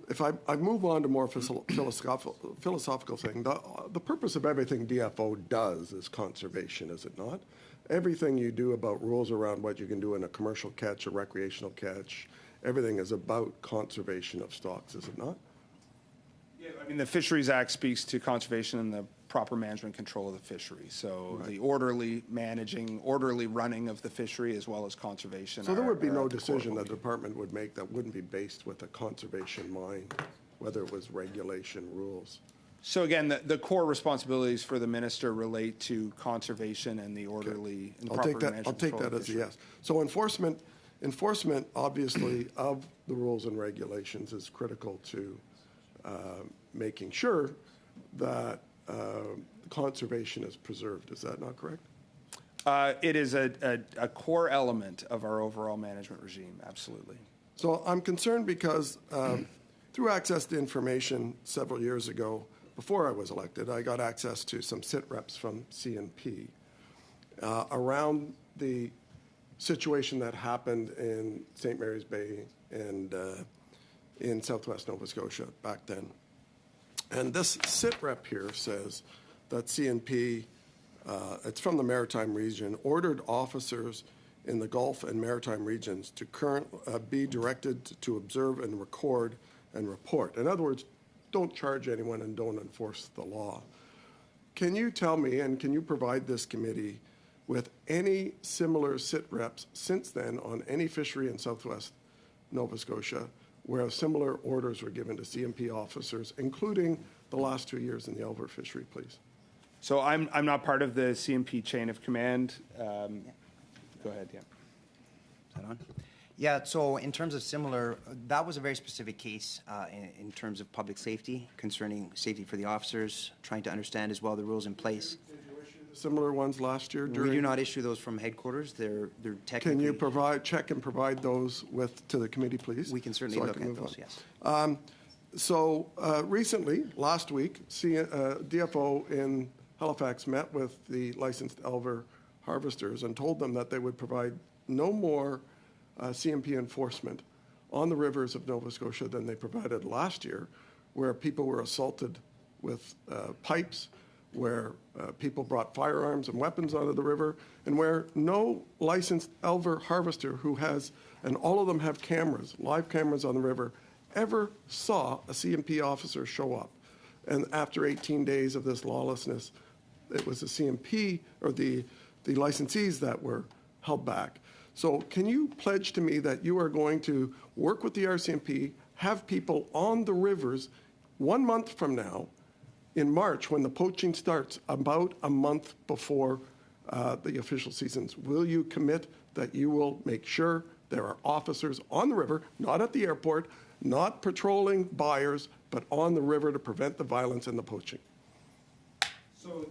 If I move on to more philosophical thing, the purpose of everything DFO does is conservation, is it not? Everything you do about rules around what you can do in a commercial catch, a recreational catch, everything is about conservation of stocks, is it not? Yeah, I mean, the Fisheries Act speaks to conservation and the proper management control of the fishery. So the orderly running of the fishery as well as conservation. So there would be no decision that the department would make that wouldn't be based with a conservation mind, whether it was regulation rules. So again, the core responsibilities for the minister relate to conservation and the orderly and proper management. I'll take that as a yes. So enforcement enforcement, obviously, of the rules and regulations is critical to making sure that conservation is preserved. Is that not correct? It is a core element of our overall management regime, absolutely. So I'm concerned because through access to information several years ago, before I was elected, I got access to some sit reps from CNP around the situation that happened in St. Mary's Bay and in southwest Nova Scotia back then. And this sit rep here says that CNP, it's from the Maritime region, ordered officers in the Gulf and Maritime regions to be directed to observe and record and report. In other words, don't charge anyone and don't enforce the law. Can you tell me, and can you provide this committee with any similar sit reps since then on any fishery in southwest Nova Scotia where similar orders were given to CNP officers, including the last 2 years in the Elver fishery, please? So I'm not part of the CNP chain of command. Go ahead, yeah. Is that on? Yeah, so in terms of similar, that was a very specific case in terms of public safety, concerning safety for the officers, trying to understand as well the rules in place. Did you issue similar ones last year? We do not issue those from headquarters. They're technically... Can you check and provide those to the committee, please? We can certainly look at those, yes. So recently, last week, DFO in Halifax met with the licensed Elver harvesters and told them that they would provide no more CNP enforcement on the rivers of Nova Scotia than they provided last year, where people were assaulted with pipes, where people brought firearms and weapons onto the river, and where no licensed Elver harvester who has, and all of them have cameras, live cameras on the river, ever saw a CNP officer show up. And after 18 days of this lawlessness, it was the CNP or the licensees that were held back. So can you pledge to me that you are going to work with the RCMP, have people on the rivers 1 month from now, in March, when the poaching starts, about a month before the official seasons? Will you commit that you will make sure there are officers on the river, not at the airport, not patrolling buyers, but on the river to prevent the violence and the poaching? So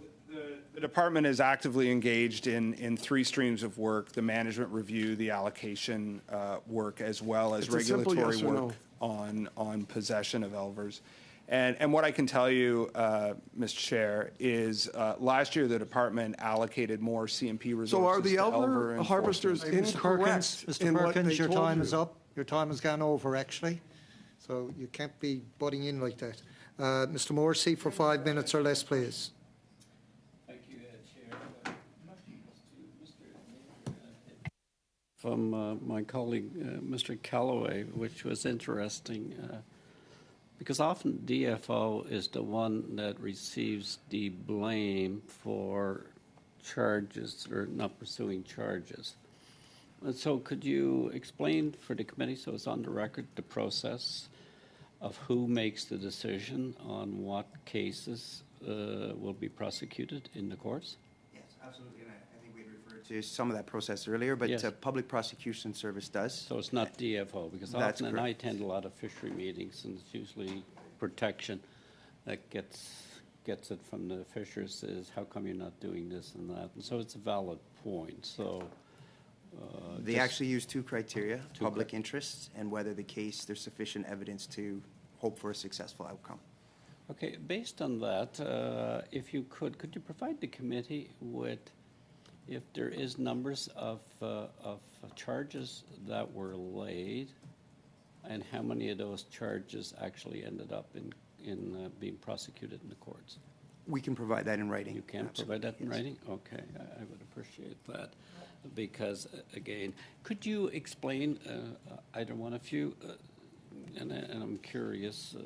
the department is actively engaged in 3 streams of work: the management review, the allocation work, as well as regulatory yes or work on possession of Elvers. And what I can tell you, Mr. Chair, is last year the department allocated more CNP resources. So are the to Elver harvesters incorrect? Mr. Perkins, your time is up. Your time has gone over, actually. So you can't be butting in like that. Mr. Morrissey, for 5 minutes or less, please. Thank you, Chair. From my colleague, Mr. Callaway, which was interesting, because often DFO is the one that receives the blame for charges or not pursuing charges. And so could you explain for the committee, so it's on the record, the process of who makes the decision on what cases will be prosecuted in the courts? Yes, absolutely. And I think we referred to some of that process earlier, but Yes. Public Prosecution Service does. So it's not DFO, because That's often, and I correct. attend a lot of fishery meetings, and it's usually protection that gets it from the fishers is, how come you're not doing this and that? And so it's a valid point. So They actually use 2 criteria, public interest and whether the case, there's sufficient evidence to hope for a successful outcome. Okay, based on that, if you could you provide the committee with, if there is numbers of charges that were laid, and how many of those charges actually ended up in being prosecuted in the courts? We can provide that in writing. You can Absolutely. provide that in writing? Okay, I would appreciate that. Because, again, could you explain, either one of you, and I'm curious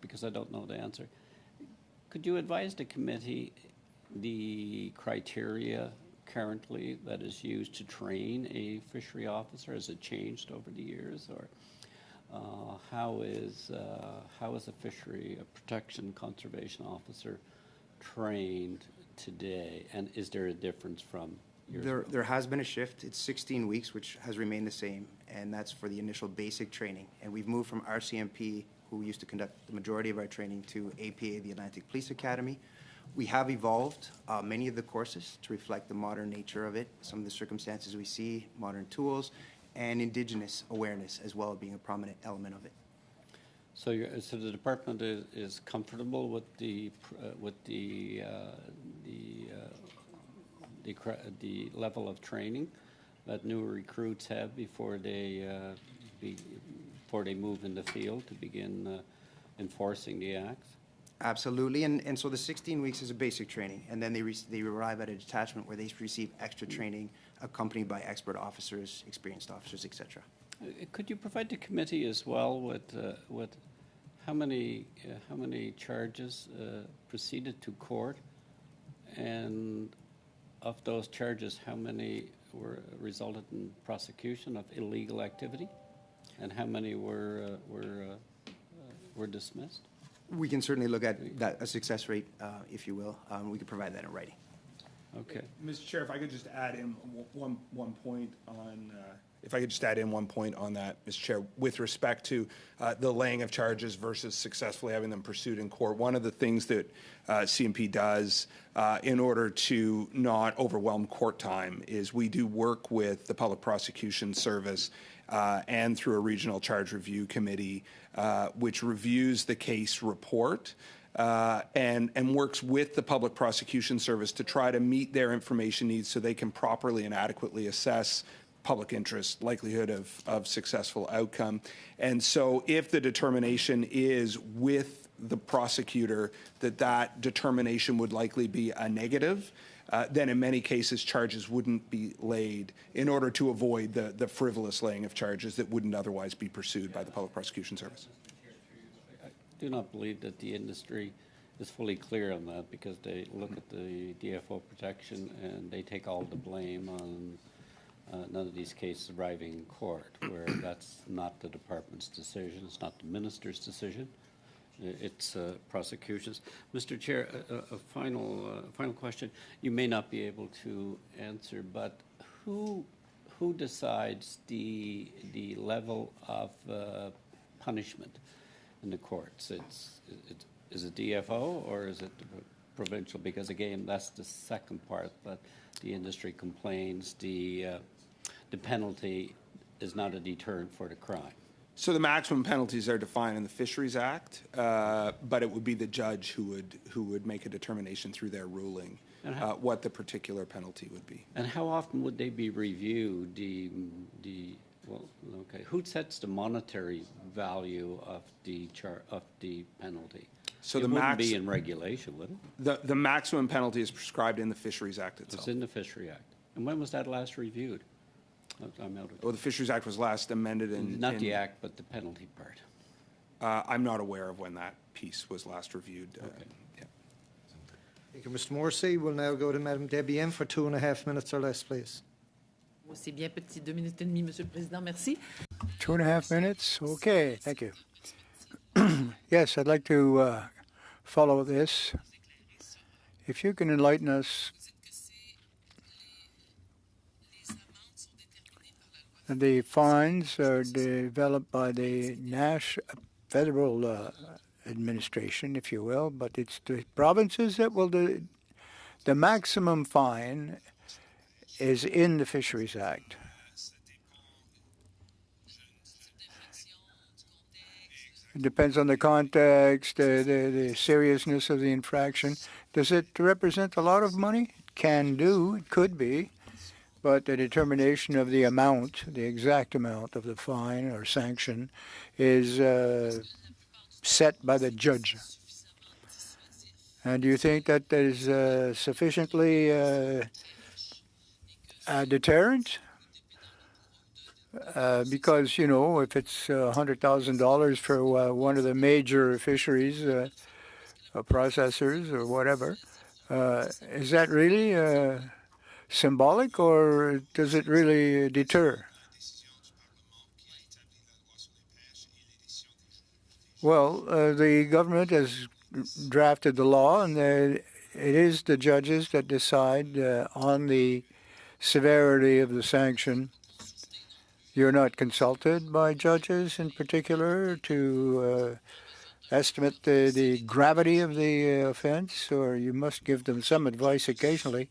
because I don't know the answer, could you advise the committee the criteria currently that is used to train a fishery officer? Has it changed over the years? Or how is a fishery, a protection conservation officer trained today? And is there a difference from There has been a shift. It's 16 weeks, which has remained the same, and that's for the initial basic training. And we've moved from RCMP, who used to conduct the majority of our training, to APA, the Atlantic Police Academy. We have evolved many of the courses to reflect the modern nature of it, some of the circumstances we see, modern tools, and Indigenous awareness as well being a prominent element of it. So, so the department is comfortable with the level of training that new recruits have before they move in the field to begin enforcing the acts. Absolutely, and so the 16 weeks is a basic training, and then they arrive at a detachment where they receive extra training accompanied by expert officers, experienced officers, etc. Could you provide the committee as well with how many charges proceeded to court, and of those charges, how many resulted in prosecution of illegal activity, and how many were dismissed? We can certainly look at that, a success rate, if you will. We could provide that in writing. Okay. Mr. Chair, if I could just add in one point on, if I could just add in one point on that, Mr. Chair, with respect to the laying of charges versus successfully having them pursued in court. One of the things that CMP does in order to not overwhelm court time is we do work with the Public Prosecution Service and through a regional charge review committee, which reviews the case report and works with the Public Prosecution Service to try to meet their information needs so they can properly and adequately assess public interest, likelihood of successful outcome. And so if the determination is with the prosecutor that determination would likely be a negative, then in many cases charges wouldn't be laid in order to avoid the frivolous laying of charges that wouldn't otherwise be pursued by the Public Prosecution Service. I do not believe that the industry is fully clear on that, because they look at the DFO protection and they take all the blame on none of these cases arriving in court, where that's not the department's decision, it's not the minister's decision. It's prosecutions. Mr. Chair, a final question. You may not be able to answer, but who decides the level of punishment in the courts? Is it DFO or is it provincial? Because again, that's the second part that the industry complains. The penalty is not a deterrent for the crime. So the maximum penalties are defined in the Fisheries Act, but it would be the judge who would make a determination through their ruling what the particular penalty would be. And how often would they be reviewed? Who sets the monetary value of the penalty? So it wouldn't be in regulation, would it? The maximum penalty is prescribed in the Fisheries Act itself. It's in the Fisheries Act. And when was that last reviewed? Well, the Fisheries Act was last amended in... Not the Act, but the penalty part. I'm not aware of when that piece was last reviewed. Okay. Yeah. Thank you, Mr. Morrissey. We'll now go to Madam Debbie M for 2.5 minutes or less, please. C'est bien petit, 2 minutes et demie, Monsieur le Président. Merci. 2.5 minutes? Okay, thank you. Yes, I'd like to follow this. If you can enlighten us, the fines are developed by the federal administration, if you will, but it's the provinces that will do. The maximum fine is in the Fisheries Act. It depends on the context, the seriousness of the infraction. Does it represent a lot of money? It can do, it could be. But the determination of the amount, the exact amount of the fine or sanction, is set by the judge. And do you think that is sufficiently deterrent? Because, you know, if it's $100,000 for one of the major fisheries processors or whatever, is that really symbolic, or does it really deter? Well, the government has drafted the law, and it is the judges that decide on the severity of the sanction. You're not consulted by judges in particular to estimate the gravity of the offense, or you must give them some advice occasionally?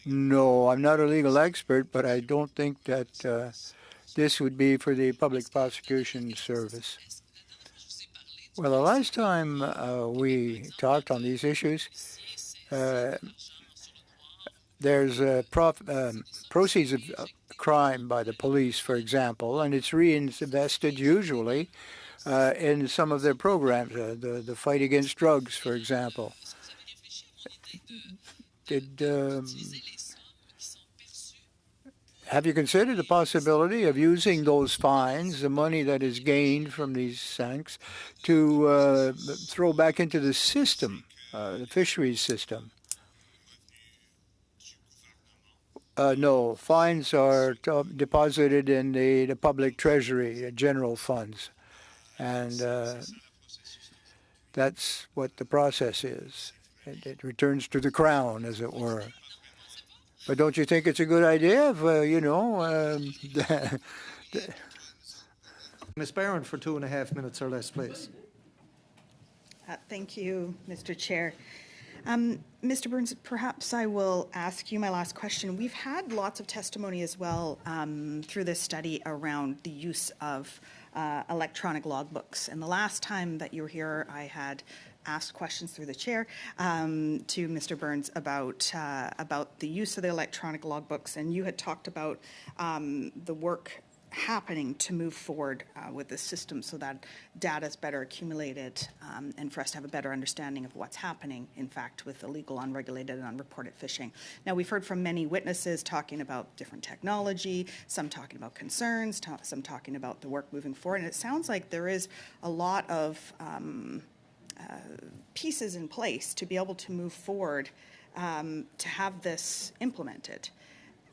No, I'm not a legal expert, but I don't think that this would be for the Public Prosecution Service. Well, the last time we talked on these issues, there's proceeds of crime by the police, for example, and it's reinvested usually in some of their programs, the fight against drugs, for example. Have you considered the possibility of using those fines, the money that is gained from these sanctions, to throw back into the system, the fisheries system? No, fines are deposited in the public treasury, general funds, and that's what the process is. It returns to the crown, as it were. But don't you think it's a good idea if, Ms. Barron for 2.5 minutes or less, please. Thank you, Mr. Chair. Mr. Burns, perhaps I will ask you my last question. We've had lots of testimony as well through this study around the use of electronic logbooks. And the last time that you were here, I had asked questions through the chair to Mr. Burns about the use of the electronic logbooks, and you had talked about the work happening to move forward with the system so that data is better accumulated and for us to have a better understanding of what's happening, in fact, with illegal, unregulated, and unreported fishing. Now, we've heard from many witnesses talking about different technology, some talking about concerns, some talking about the work moving forward, and it sounds like there is a lot of pieces in place to be able to move forward to have this implemented.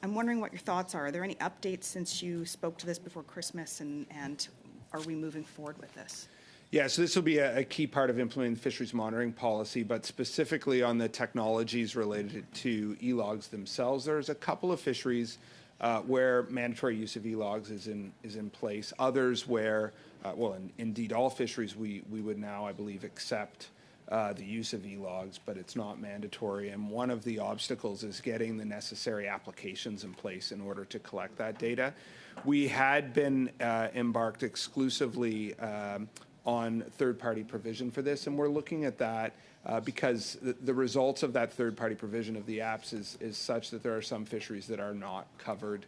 I'm wondering what your thoughts are. Are there any updates since you spoke to this before Christmas, and are we moving forward with this? Yeah, so this will be a key part of implementing the fisheries monitoring policy, but specifically on the technologies related to e-logs themselves. There's a couple of fisheries where mandatory use of e-logs is in place. Others where, indeed all fisheries, we would now, I believe, accept the use of e-logs, but it's not mandatory. And one of the obstacles is getting the necessary applications in place in order to collect that data. We had been embarked exclusively on third-party provision for this, and we're looking at that because the results of that third-party provision of the apps is such that there are some fisheries that are not covered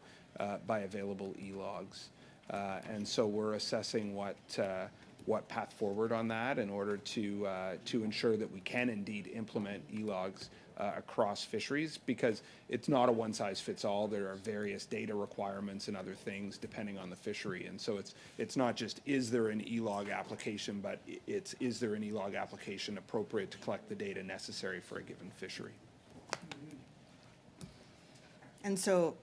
by available e-logs. And so we're assessing what path forward on that in order to ensure that we can indeed implement e-logs across fisheries, because it's not a one-size-fits-all. There are various data requirements and other things depending on the fishery, and so it's not just is there an e-log application, but it's is there an e-log application appropriate to collect the data necessary for a given fishery. And so,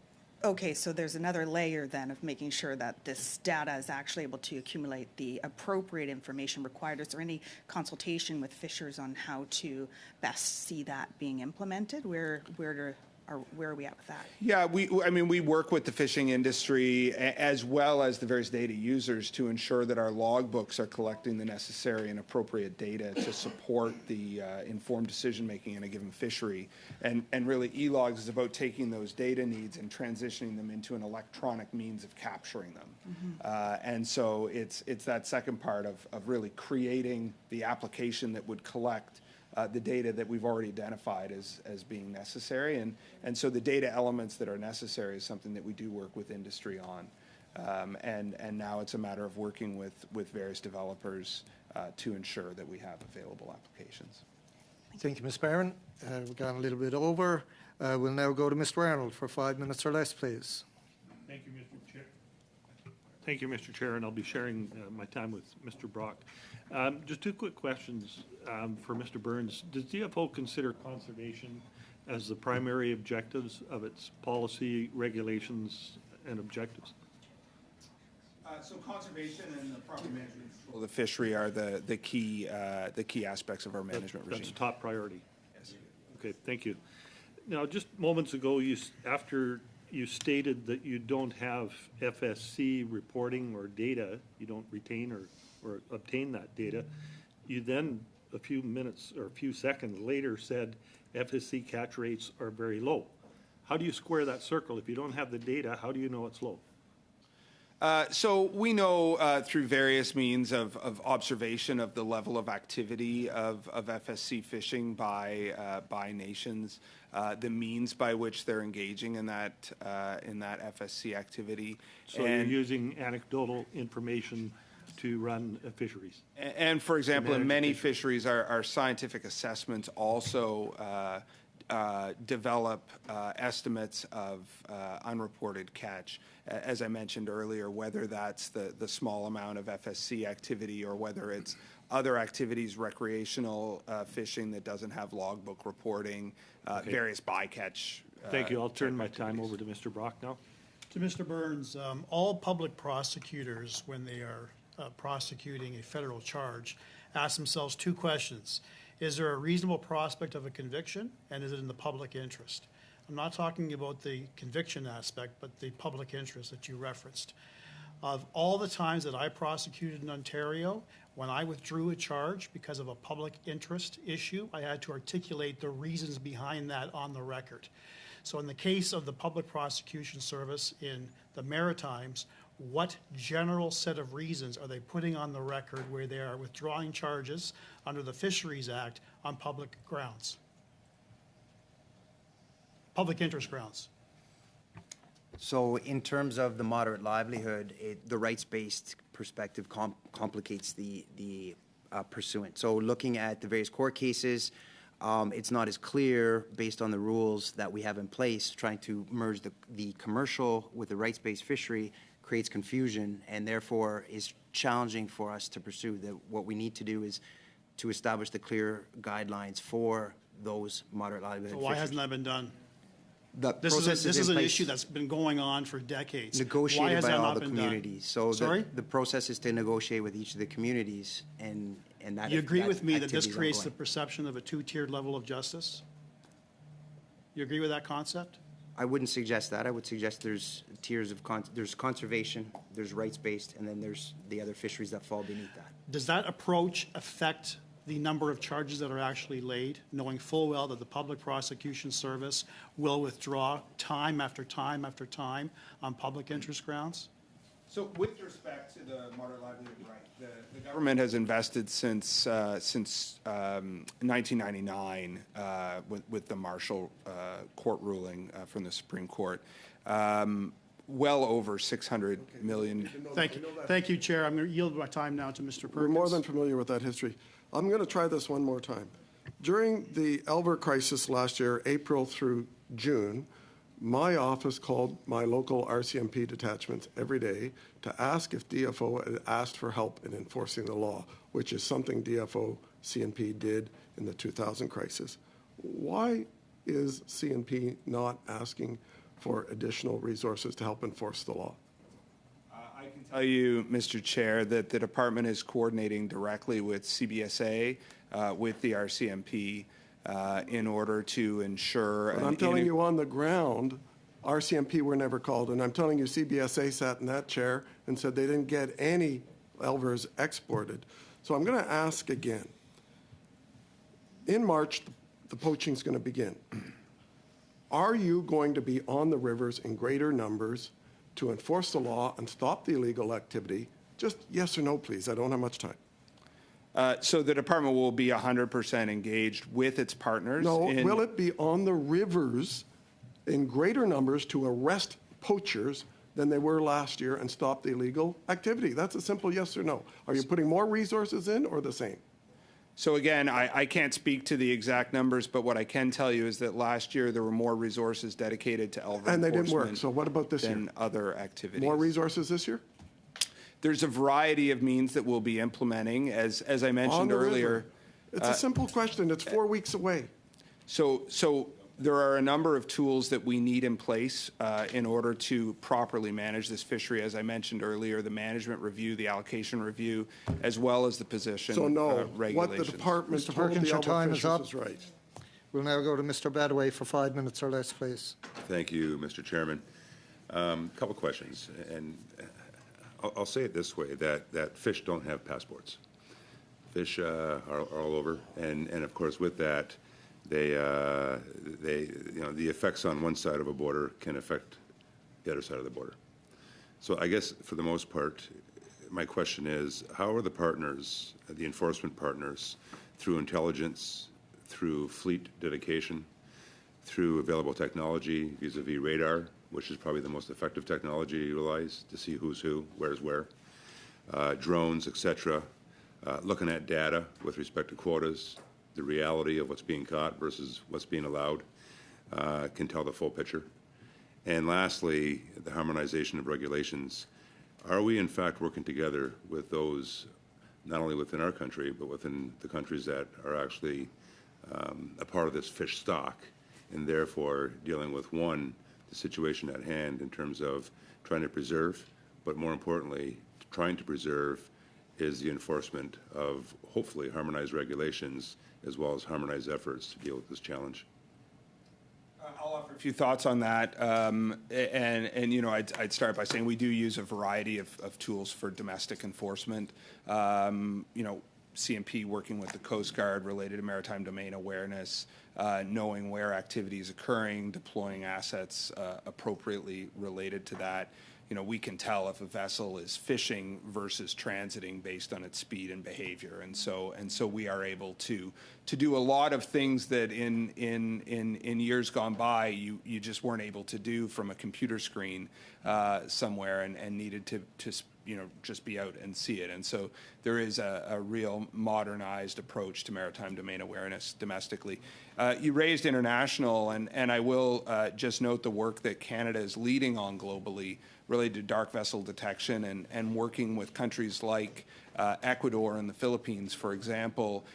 okay, so there's another layer then of making sure that this data is actually able to accumulate the appropriate information required. Is there any consultation with fishers on how to best see that being implemented? Where are we at with that? Yeah, we work with the fishing industry as well as the various data users to ensure that our logbooks are collecting the necessary and appropriate data to support the informed decision making in a given fishery. And really, e-logs is about taking those data needs and transitioning them into an electronic means of capturing them. Mm-hmm. And so it's that second part of really creating the application that would collect the data that we've already identified as being necessary. And so the data elements that are necessary is something that we do work with industry on. And now it's a matter of working with various developers to ensure that we have available applications. Thank you, Ms. Barron. We've gone a little bit over. We'll now go to Mr. Arnold for 5 minutes or less, please. Thank you, Mr. Chair. Thank you, Mr. Chair, and I'll be sharing my time with Mr. Brock. Just two quick questions for Mr. Burns. Does DFO consider conservation as the primary objectives of its policy, regulations, and objectives? So conservation and the proper management of the fishery are the key aspects of our management regime. That's a top priority. Yes. Okay, thank you. Now, just moments ago, after you stated that you don't have FSC reporting or data, you don't retain or obtain that data, you then, a few minutes or a few seconds later, said FSC catch rates are very low. How do you square that circle? If you don't have the data, how do you know it's low? So we know through various means of observation of the level of activity of FSC fishing by nations, the means by which they're engaging in that FSC activity. So you're using anecdotal information to run fisheries. And for example, in many fisheries, our scientific assessments also develop estimates of unreported catch. As I mentioned earlier, whether that's the small amount of FSC activity or whether it's other activities, recreational fishing that doesn't have logbook reporting, various bycatch. Thank you. I'll turn my time over to Mr. Brock now. To Mr. Burns, all public prosecutors, when they are prosecuting a federal charge, ask themselves two questions. Is there a reasonable prospect of a conviction, and is it in the public interest? I'm not talking about the conviction aspect, but the public interest that you referenced. Of all the times that I prosecuted in Ontario, when I withdrew a charge because of a public interest issue, I had to articulate the reasons behind that on the record. So in the case of the Public Prosecution Service in the Maritimes, what general set of reasons are they putting on the record where they are withdrawing charges under the Fisheries Act on public grounds? Public interest grounds. So in terms of the moderate livelihood, the rights-based perspective complicates the pursuant. So looking at the various court cases, it's not as clear based on the rules that we have in place. Trying to merge the commercial with the rights-based fishery creates confusion and therefore is challenging for us to pursue. What we need to do is to establish the clear guidelines for those moderate livelihood So why hasn't that been done? This is an issue that's been going on for decades. Negotiated by all the communities. So the process is to negotiate with each of the communities, and that. You agree with me that this creates the perception of a two-tiered level of justice? You agree with that concept? I wouldn't suggest that. I would suggest there's tiers of there's conservation, there's rights-based, and then there's the other fisheries that fall beneath that. Does that approach affect the number of charges that are actually laid, knowing full well that the Public Prosecution Service will withdraw time after time after time on public interest grounds? So with respect to the moderate livelihood right, the government has invested since 1999 with the Marshall court ruling from the Supreme Court. Well over $600 million. Thank you. Thank you, Chair. I'm going to yield my time now to Mr. Perkins. We're more than familiar with that history. I'm going to try this one more time. During the Elver crisis last year, April through June, my office called my local RCMP detachments every day to ask if DFO had asked for help in enforcing the law, which is something DFO CNP did in the 2000 crisis. Why is CNP not asking for additional resources to help enforce the law? I can tell you, Mr. Chair, that the department is coordinating directly with CBSA, with the RCMP, in order to ensure. But I'm telling you on the ground, RCMP were never called, and I'm telling you CBSA sat in that chair and said they didn't get any Elvers exported. So I'm going to ask again. In March, the poaching is going to begin. Are you going to be on the rivers in greater numbers to enforce the law and stop the illegal activity? Just yes or no, please. I don't have much time. So the department will be 100% engaged with its partners. No, will it be on the rivers in greater numbers to arrest poachers than they were last year and stop the illegal activity? That's a simple yes or no. Are you putting more resources in or the same? So again, I can't speak to the exact numbers, but what I can tell you is that last year there were more resources dedicated to Elver and they didn't work. So what about this year? Than other activities. More resources this year? There's a variety of means that we'll be implementing, as I mentioned earlier. It's a simple question. It's 4 weeks away. So there are a number of tools that we need in place in order to properly manage this fishery. As I mentioned earlier, the management review, the allocation review, as well as the position regulations. What the department told the Elver Fisheries is right. We'll now go to Mr. Badaway for 5 minutes or less, please. Thank you, Mr. Chairman. A couple questions, and I'll say it this way, that fish don't have passports. Fish are all over, and of course with that, they the effects on one side of a border can affect the other side of the border. So I guess for the most part, my question is, how are the partners, the enforcement partners, through intelligence, through fleet dedication, through available technology vis-a-vis radar, which is probably the most effective technology to utilize to see who's who, where's where, drones, etc., looking at data with respect to quotas, the reality of what's being caught versus what's being allowed, can tell the full picture. And lastly, the harmonization of regulations. Are we in fact working together with those, not only within our country, but within the countries that are actually a part of this fish stock, and therefore dealing with, one, the situation at hand in terms of trying to preserve, but more importantly, trying to preserve is the enforcement of hopefully harmonized regulations as well as harmonized efforts to deal with this challenge. I'll offer a few thoughts on that, and you know, I'd start by saying we do use a variety of tools for domestic enforcement. You know, CMP working with the Coast Guard related to maritime domain awareness, knowing where activity is occurring, deploying assets appropriately related to that. You know, we can tell if a vessel is fishing versus transiting based on its speed and behavior, and so we are able to do a lot of things that in years gone by you just weren't able to do from a computer screen somewhere, and needed to you know, just be out and see it. And so there is a real modernized approach to maritime domain awareness domestically. You raised international, and I will just note the work that Canada is leading on globally related to dark vessel detection, and working with countries like Ecuador and the Philippines, for example,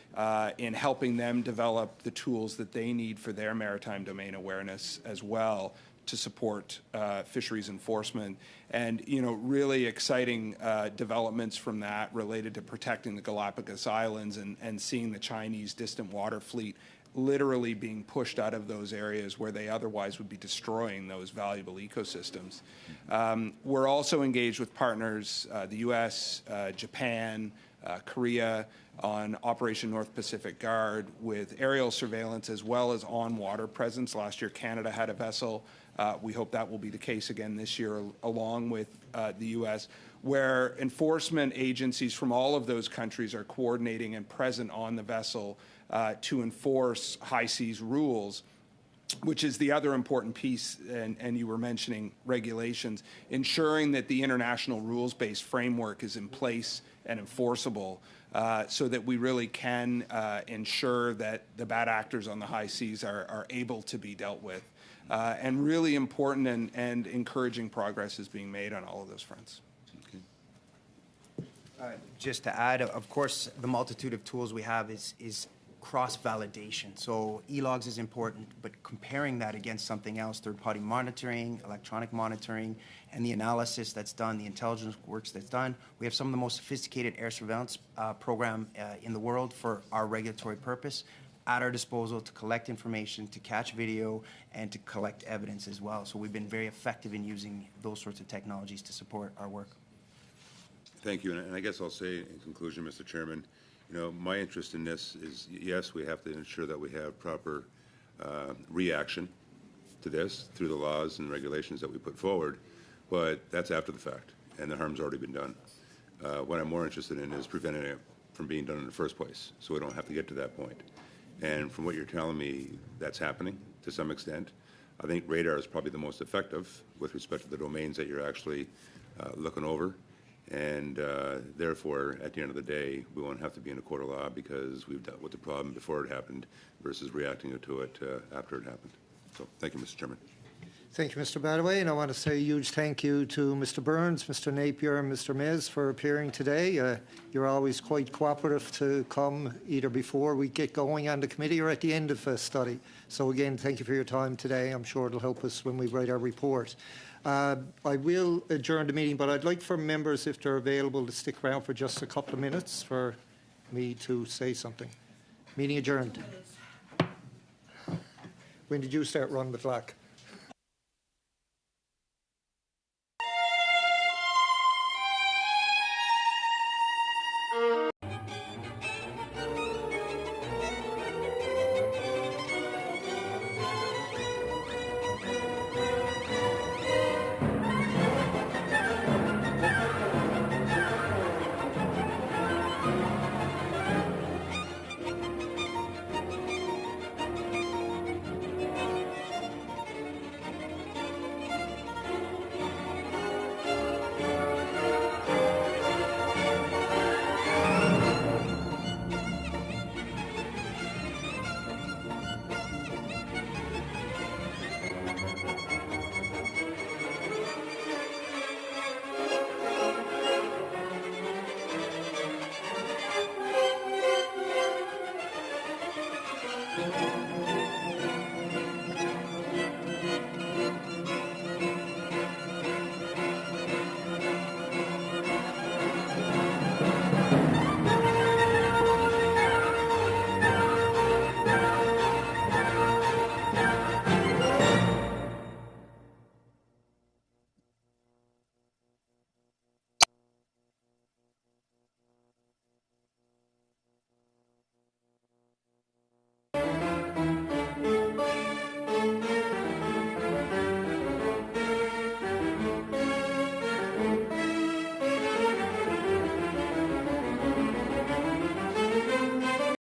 in helping them develop the tools that they need for their maritime domain awareness as well, to support fisheries enforcement. And, you know, really exciting developments from that related to protecting the Galapagos Islands, and seeing the Chinese distant water fleet literally being pushed out of those areas where they otherwise would be destroying those valuable ecosystems. We're also engaged with partners, the U.S., Japan, Korea, on Operation North Pacific Guard with aerial surveillance as well as on-water presence. Last year, Canada had a vessel. We hope that will be the case again this year, along with the U.S., where enforcement agencies from all of those countries are coordinating and present on the vessel to enforce high seas rules, which is the other important piece, and you were mentioning regulations, ensuring that the international rules-based framework is in place and enforceable, so that we really can ensure that the bad actors on the high seas are able to be dealt with. And really important and encouraging progress is being made on all of those fronts. Just to add, of course, the multitude of tools we have is cross-validation. So e-logs is important, but comparing that against something else, third-party monitoring, electronic monitoring, and the analysis that's done, the intelligence works that's done. We have some of the most sophisticated air surveillance program in the world for our regulatory purpose at our disposal to collect information, to catch video, and to collect evidence as well. So we've been very effective in using those sorts of technologies to support our work. Thank you, and I guess I'll say in conclusion, Mr. Chairman, you know, my interest in this is, yes, we have to ensure that we have proper reaction to this through the laws and regulations that we put forward, but that's after the fact, and the harm's already been done. What I'm more interested in is preventing it from being done in the first place, so we don't have to get to that point. And from what you're telling me, that's happening to some extent. I think radar is probably the most effective with respect to the domains that you're actually looking over. And therefore, at the end of the day, we won't have to be in a court of law because we've dealt with the problem before it happened versus reacting to it after it happened. So thank you, Mr. Chairman. Thank you, Mr. Badaway, and I want to say a huge thank you to Mr. Burns, Mr. Napier, and Mr. Miz for appearing today. You're always quite cooperative to come either before we get going on the committee or at the end of a study. So again, thank you for your time today. I'm sure it'll help us when we write our report. I will adjourn the meeting, but I'd like for members, if they're available, to stick around for just a couple of minutes for me to say something. Meeting adjourned. When did you start running the clock?